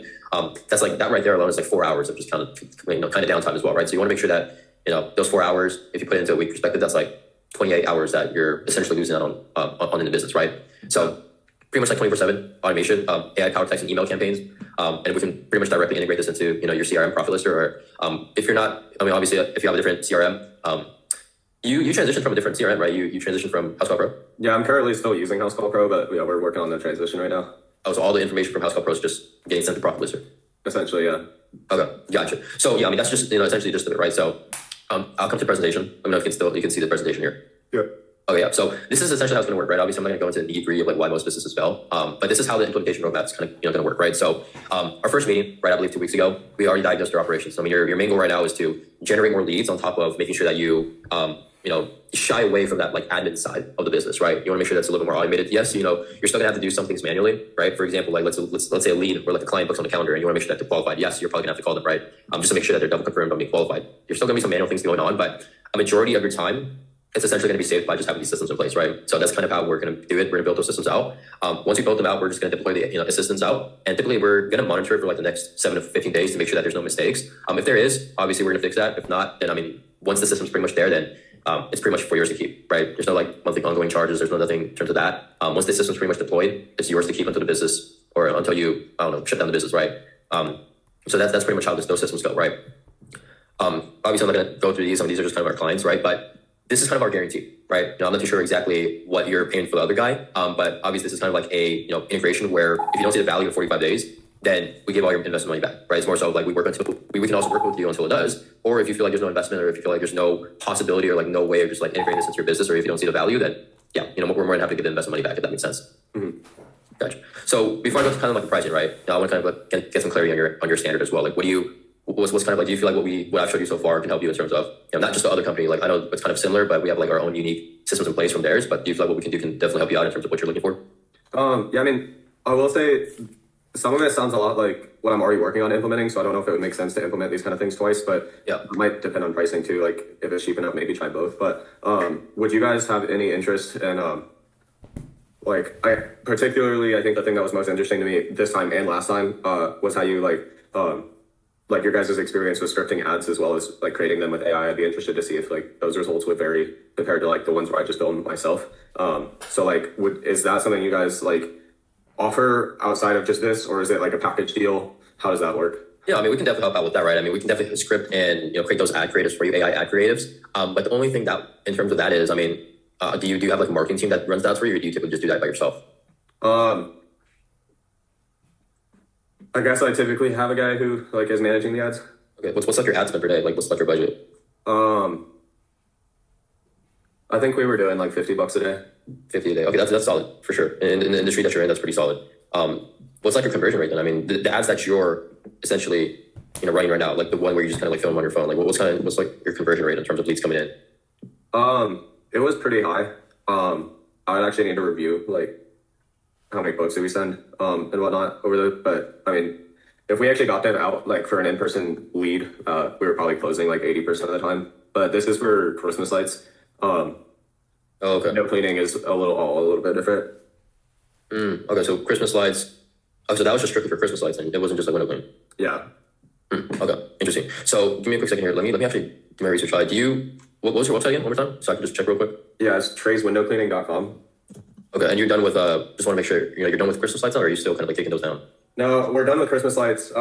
That's like, that right there alone is like 4 hours of just kind of downtime as well, right? So you want to make sure that, those 4 hours, if you put it into a week perspective, that's like 28 hours that you're essentially losing out on in the business, right? So pretty much like 24/7 automation, AI powered text and email campaigns, and we can pretty much directly integrate this into your CRM profit lister. Or if you're not, I mean, obviously, if you have a different CRM, you transitioned from a different CRM, right? You transitioned from HouseCall Pro. Yeah, I'm currently still using HouseCall Pro, but we're working on the transition right now. Oh, so all the information from HouseCall Pro is just getting sent to profit lister. Essentially, yeah. Okay, gotcha. So yeah, I mean, that's just essentially just it, right? So I'll come to the presentation. Let me know if you can see the presentation here. Yeah. Okay, yeah. So this is essentially how it's going to work, right? Obviously, I'm not going to go into the nitty-gritty of like why most businesses fail, but this is how the implementation roadmap is kind of going to work, right? So our first meeting, right, I believe 2 weeks ago, we already diagnosed our operations. So I mean, your main goal right now is to generate more leads on top of making sure that you shy away from that like admin side of the business, right? You want to make sure that's a little bit more automated. Yes, you're still gonna have to do some things manually, right? For example, like let's say a lead or like a client books on the calendar and you want to make sure that they're qualified. Yes, you're probably gonna have to call them, right? Just to make sure that they're double confirmed on being qualified. There's still gonna be some manual things going on, but a majority of your time, it's essentially going to be saved by just having these systems in place, right? So that's kind of how we're going to do it. We're going to build those systems out. Once we build them out, we're just going to deploy the assistants out, and typically we're going to monitor it for like the next 7 to 15 days to make sure that there's no mistakes. If there is, obviously we're going to fix that. If not, then I mean, once the system's pretty much there, then it's pretty much for yours to keep, right? There's no like monthly ongoing charges. There's no nothing in terms of that. Once the system's pretty much deployed, it's yours to keep until the business or until you, shut down the business, right? So that's pretty much how those systems go, right? Obviously I'm not going to go through these. These are just kind of our clients, right? But this is kind of our guarantee, right? I'm not too sure exactly what you're paying for the other guy, but obviously this is kind of like a integration where if you don't see the value in 45 days, then we give all your investment money back, right? It's more so like we can also work with you until it does, or if you feel like there's no investment, or if you feel like there's no possibility or like no way of just like integrating this into your business, or if you don't see the value, then yeah, we're more than happy to give the investment money back if that makes sense. Mm-hmm. Gotcha. So before I go to kind of like the pricing, right? I want to kind of like get some clarity on your standard as well. Like, what's kind of like, do you feel like what I've showed you so far can help you in terms of, not just the other company, like I know it's kind of similar, but we have like our own unique systems in place from theirs, but do you feel like what we can do can definitely help you out in terms of what you're looking for? Yeah, I mean, I will say some of it sounds a lot like what I'm already working on implementing, so I don't know if it would make sense to implement these kind of things twice, but yeah, it might depend on pricing too. Like if it's cheap enough, maybe try both. But would you guys have any interest in I think the thing that was most interesting to me this time and last time was how you like your guys' experience with scripting ads as well as like creating them with AI. I'd be interested to see if like those results would vary compared to like the ones where I just build them myself. So like, is that something you guys like offer outside of just this, or is it like a package deal? How does that work? Yeah, I mean, we can definitely help out with that, right? I mean, we can definitely script and create those ad creatives for you, AI ad creatives. But the only thing that in terms of that is, I mean, do you have like a marketing team that runs that for you, or do you typically just do that by yourself? I guess I typically have a guy who like is managing the ads. Okay, what's like your ad spend per day? Like what's like your budget? I think we were doing like $50 a day. 50 a day. Okay, that's solid for sure. In the industry that you're in, that's pretty solid. What's like your conversion rate then? I mean, the ads that you're essentially running right now, like the one where you just kind of like film on your phone, like what's like your conversion rate in terms of leads coming in? It was pretty high. I would actually need to review like how many quotes do we send and whatnot over there. But I mean, if we actually got them out like for an in-person lead, we were probably closing like 80% of the time. But this is for Christmas lights. Okay. No cleaning is a little bit different. Okay, so Christmas lights. Oh, so that was just strictly for Christmas lights, and it wasn't just like window cleaning. Yeah. Okay, interesting. So give me a quick second here. Let me actually do my research. What was your website again? One more time, so I can just check real quick. Yeah, it's TreysWindowCleaning.com. Okay, and you're done with just want to make sure you're done with Christmas lights now, or are you still kind of like taking those down? No, we're done with Christmas lights.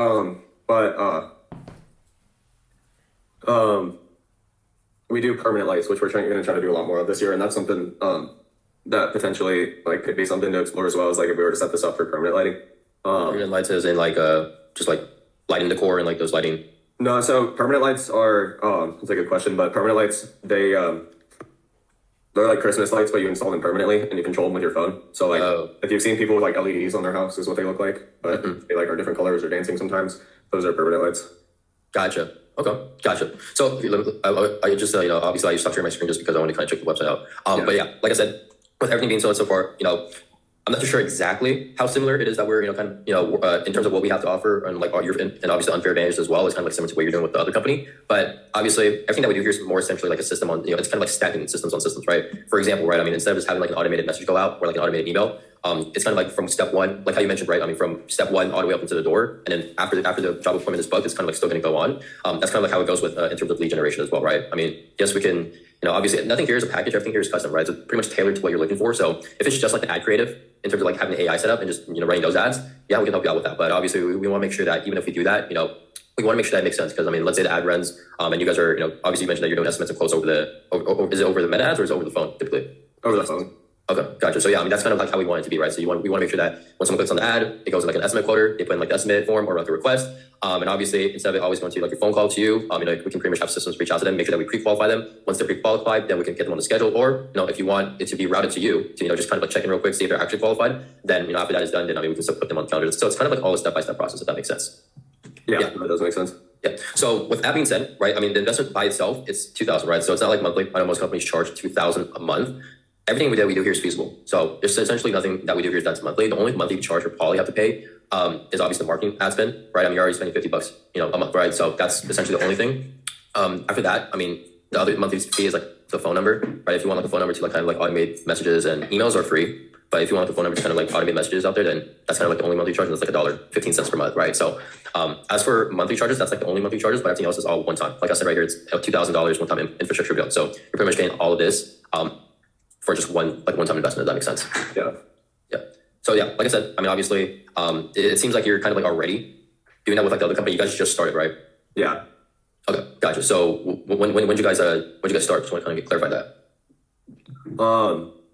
We do permanent lights, which we're going to try to do a lot more of this year, and that's something that potentially like could be something to explore as well as like if we were to set this up for permanent lighting. Permanent lights is in like just like lighting decor and like those lighting. No, so permanent lights are it's a good question, but permanent lights they're like Christmas lights, but you install them permanently and you control them with your phone. So like if you've seen people with like LEDs on their house is what they look like, but they like are different colors or dancing sometimes. Those are permanent lights. Gotcha. Okay, gotcha. So I just obviously I stopped sharing my screen just because I wanted to kind of check the website out. But yeah, like I said, with everything being sold so far, I'm not too sure exactly how similar it is that we're, in terms of what we have to offer and like and obviously unfair advantage as well. It's kind of like similar to what you're doing with the other company. But obviously everything that we do here is more essentially like a system on, it's kind of like stacking systems on systems, right? For example, right? I mean, instead of just having like an automated message go out or like an automated email, it's kind of like from step one, like how you mentioned, right? I mean, from step one all the way up into the door. And then after the job appointment is booked, it's kind of like still going to go on. That's kind of like how it goes with, in terms of lead generation as well, right? I mean, yes, we can, obviously nothing here is a package, everything here is custom, right? So pretty much tailored to what you're looking for. So if it's just like an ad creative in terms of like having the AI set up and just, writing those ads, yeah, we can help you out with that. But obviously we want to make sure that even if we do that, we want to make sure that makes sense. Because I mean, let's say the ad runs, and you guys are, obviously you mentioned that you're doing estimates and quotes over is it over the meta ads or is it over the phone typically? Over the phone. Okay, gotcha. So yeah, I mean, that's kind of like how we want it to be, right? So we want to make sure that when someone clicks on the ad, it goes in like an estimate quoter, they put in like the estimate form or like a request. And obviously instead of it always going to like your phone call to you, we can pretty much have systems reach out to them, make sure that we pre-qualify them. Once they're pre-qualified, then we can get them on the schedule. Or, if you want it to be routed to you, to, just kind of like check in real quick, see if they're actually qualified. Then, after that is done, then we can still put them on calendars. So it's kind of like all a step-by-step process, if that makes sense. Yeah, that does make sense. Yeah. So with that being said, right, I mean, the investment by itself, it's $2,000, right? So it's not like monthly. I know most companies charge $2,000 a month. Everything that we do here is feasible. So there's essentially nothing that we do here that's monthly. The only monthly charge we probably have to pay is obviously the marketing ad spend, right? I mean, you're already spending $50, a month, right? So that's essentially the only thing. After that, I mean, the other monthly fee is like the phone number, right? If you want like the phone number to like kind of like automate messages and emails are free. But if you want the phone number to kind of like automate messages out there, then that's kind of like the only monthly charge. And that's like $1.15 per month, right? So as for monthly charges, that's like the only monthly charges, but everything else is all one time. Like I said right here, it's $2,000 one time infrastructure build. So you're pretty much getting all of this for just one time investment. If that makes sense. Yeah. Yeah. So yeah, like I said, I mean, obviously, it seems like you're kind of like already doing that with like the other company. You guys just started, right? Yeah. Okay, gotcha. So when did you guys start? Just want to kind of clarify that.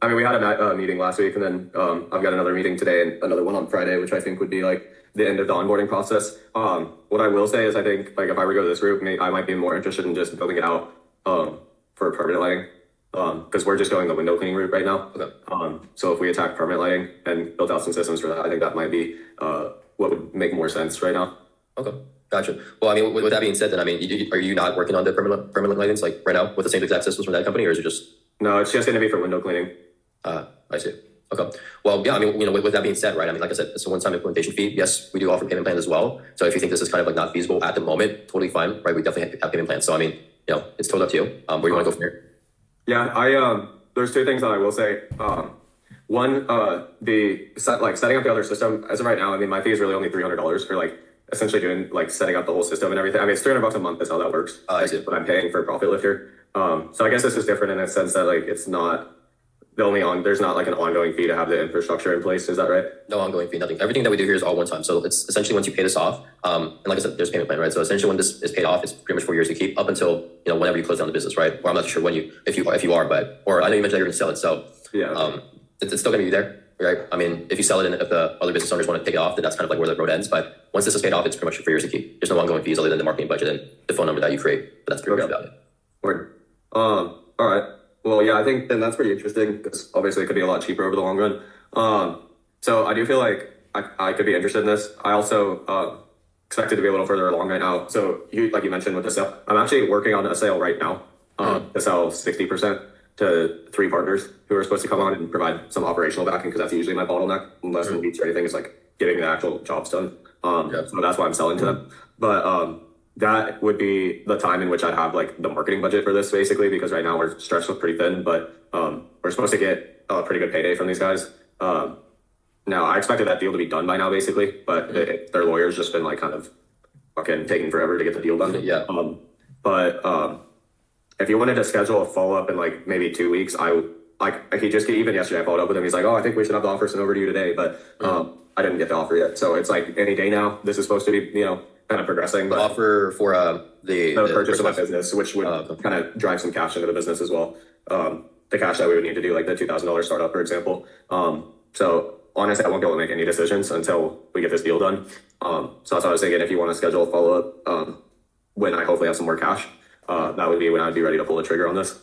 I mean, we had a meeting last week, and then I've got another meeting today and another one on Friday, which I think would be like the end of the onboarding process. What I will say is I think like if I were to go to this route, I might be more interested in just building it out for permanent lighting. Because we're just going the window cleaning route right now. Okay. So if we attack permanent lighting and build out some systems for that, I think that might be what would make more sense right now. Okay, gotcha. Well, I mean, with that being said, then I mean, are you not working on the permanent lightings like right now with the same exact systems from that company, or is it just? No, it's just going to be for window cleaning. I see. Okay. Well, yeah, I mean, with that being said, right, I mean, like I said, it's a one-time implementation fee. Yes, we do offer payment plans as well. So if you think this is kind of like not feasible at the moment, totally fine, right? We definitely have payment plans. So I mean, it's totally up to you. Where do you want to go from here? Yeah, there's two things that I will say. One, setting up the other system as of right now. I mean, my fee is really only $300 for like essentially doing like setting up the whole system and everything. I mean, it's $300 a month. That's how that works. I see. What I'm paying for Profit Lifter. So I guess this is different in a sense that like it's not there's not like an ongoing fee to have the infrastructure in place. Is that right? No ongoing fee, nothing. Everything that we do here is all one time. So it's essentially once you pay this off, and like I said, there's a payment plan, right? So essentially when this is paid off, it's pretty much 4 years to keep up until, whenever you close down the business, right? Or I'm not sure when if you are, but, or I know you mentioned that you're going to sell it. So yeah, it's still going to be there, right? I mean, if you sell it and if the other business owners want to take it off, then that's kind of like where the road ends. But once this is paid off, it's pretty much 4 years to keep. There's no ongoing fees other than the marketing budget and the phone number that you create. But that's pretty much about it. Word. All right. Well, yeah, I think then that's pretty interesting because obviously it could be a lot cheaper over the long run. So I do feel like I could be interested in this. I also expect it to be a little further along right now. So like you mentioned with the sale, I'm actually working on a sale right now to sell 60% to 3 partners who are supposed to come on and provide some operational backing because that's usually my bottleneck, unless it beats or anything. It's like getting the actual jobs done. So that's why I'm selling to them. But that would be the time in which I'd have like the marketing budget for this basically, because right now we're stretched pretty thin, but we're supposed to get a pretty good payday from these guys. Now I expected that deal to be done by now basically, but their lawyer's just been like kind of fucking taking forever to get the deal done. Yeah. But if you wanted to schedule a follow-up in like maybe 2 weeks, even yesterday I followed up with him. He's like, oh, I think we should have the offer sent over to you today, but I didn't get the offer yet. So it's like any day now, this is supposed to be, kind of progressing. But the offer for the purchase of my business, which would kind of drive some cash into the business as well. The cash that we would need to do like the $2,000 startup, for example. So honestly, I won't be able to make any decisions until we get this deal done. So that's what I was thinking. If you want to schedule a follow-up when I hopefully have some more cash, that would be when I'd be ready to pull the trigger on this.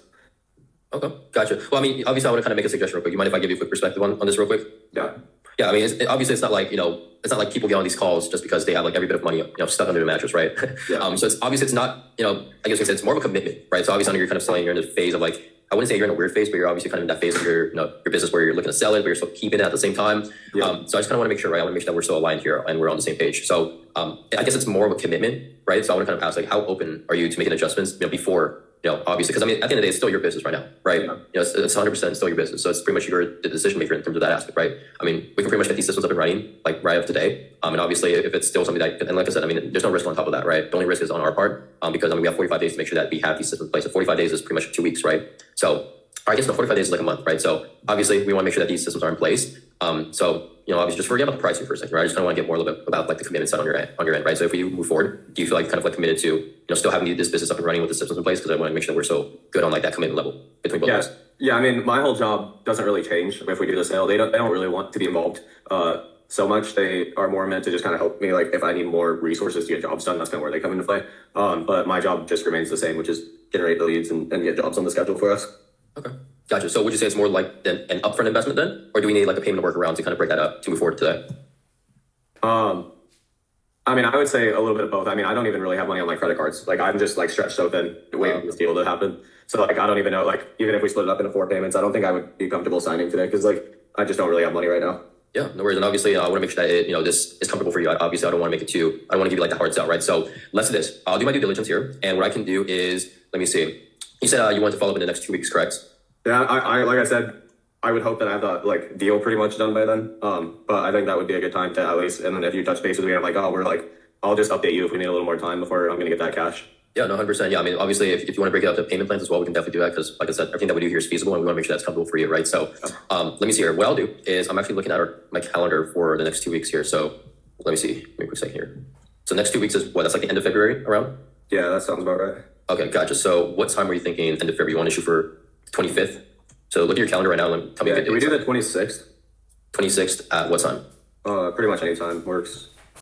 Okay, gotcha. Well, I mean, obviously I want to kind of make a suggestion real quick. You mind if I give you a quick perspective on this real quick? Yeah. Yeah, I mean, obviously it's not like, it's not like people get on these calls just because they have like every bit of money, stuck under the mattress, right? Yeah. So it's obviously it's not, I guess we said it's more of a commitment, right? So obviously I know you're kind of selling, you're in the phase of like, I wouldn't say you're in a weird phase, but you're obviously kind of in that phase of your business where you're looking to sell it, but you're still keeping it at the same time. Yeah. So I just kind of want to make sure, right? I want to make sure that we're still aligned here and we're on the same page. So I guess it's more of a commitment, right? So I want to kind of ask, like, how open are you to making adjustments, before, obviously, because I mean, at the end of the day, it's still your business right now, right? Yeah. It's 100% still your business. So it's pretty much you're the decision maker in terms of that aspect, right? I mean, we can pretty much get these systems up and running, like, right up today. And obviously, if it's still something that, and like I said, I mean, there's no risk on top of that, right? The only risk is on our part, because I mean, we have 45 days to make sure that we have these systems in place. So 45 days is pretty much 2 weeks, right? So I guess 45 days is like a month, right? So obviously, we want to make sure that these systems are in place. So obviously, just forget about the pricing for a second, right? I just kind of want to get more a little bit about like the commitment side on your end, right? So if we move forward, do you feel like kind of like committed to still having this business up and running with the systems in place? Because I want to make sure that we're so good on like that commitment level between both of us. Yeah, I mean, my whole job doesn't really change if we do the sale. They don't really want to be involved so much. They are more meant to just kind of help me, like if I need more resources to get jobs done, that's kind of where they come into play. But my job just remains the same, which is generate the leads and get jobs on the schedule for us. Okay, gotcha. So would you say it's more like an upfront investment then, or do we need like a payment workaround to kind of break that up to move forward today? I mean, I would say a little bit of both. I mean, I don't even really have money on my credit cards. Like, I'm just like stretched so thin waiting for this deal to happen. So like, I don't even know, like, even if we split it up into 4 payments, I don't think I would be comfortable signing today because like, I just don't really have money right now. Yeah, no worries. And obviously, I want to make sure that this is comfortable for you. Obviously, I don't want to make it too. I don't want to give you like the hard sell, right? So let's do this. I'll do my due diligence here, and what I can do is, let me see. You said you want to follow up in the next 2 weeks, correct? Yeah, I like I said, I would hope that I have the like deal pretty much done by then. But I think that would be a good time to at least. And then if you touch base with me, I'm like, oh, we're like, I'll just update you if we need a little more time before I'm going to get that cash. Yeah, no, 100%. Yeah, I mean, obviously, if you want to break it up to payment plans as well, we can definitely do that because, like I said, everything that we do here is feasible, and we want to make sure that's comfortable for you, right? So, let me see here. What I'll do is I'm actually looking at my calendar for the next 2 weeks here. So, let me see. Give me a quick second here. So, next 2 weeks is what? That's like the end of February around? Yeah, that sounds about right. Okay, gotcha. So, what time are you thinking end of February? You want to shoot for 25th? So, look at your calendar right now and tell me. Yeah, can we do the 26th? 26th at what time? Pretty much any time works.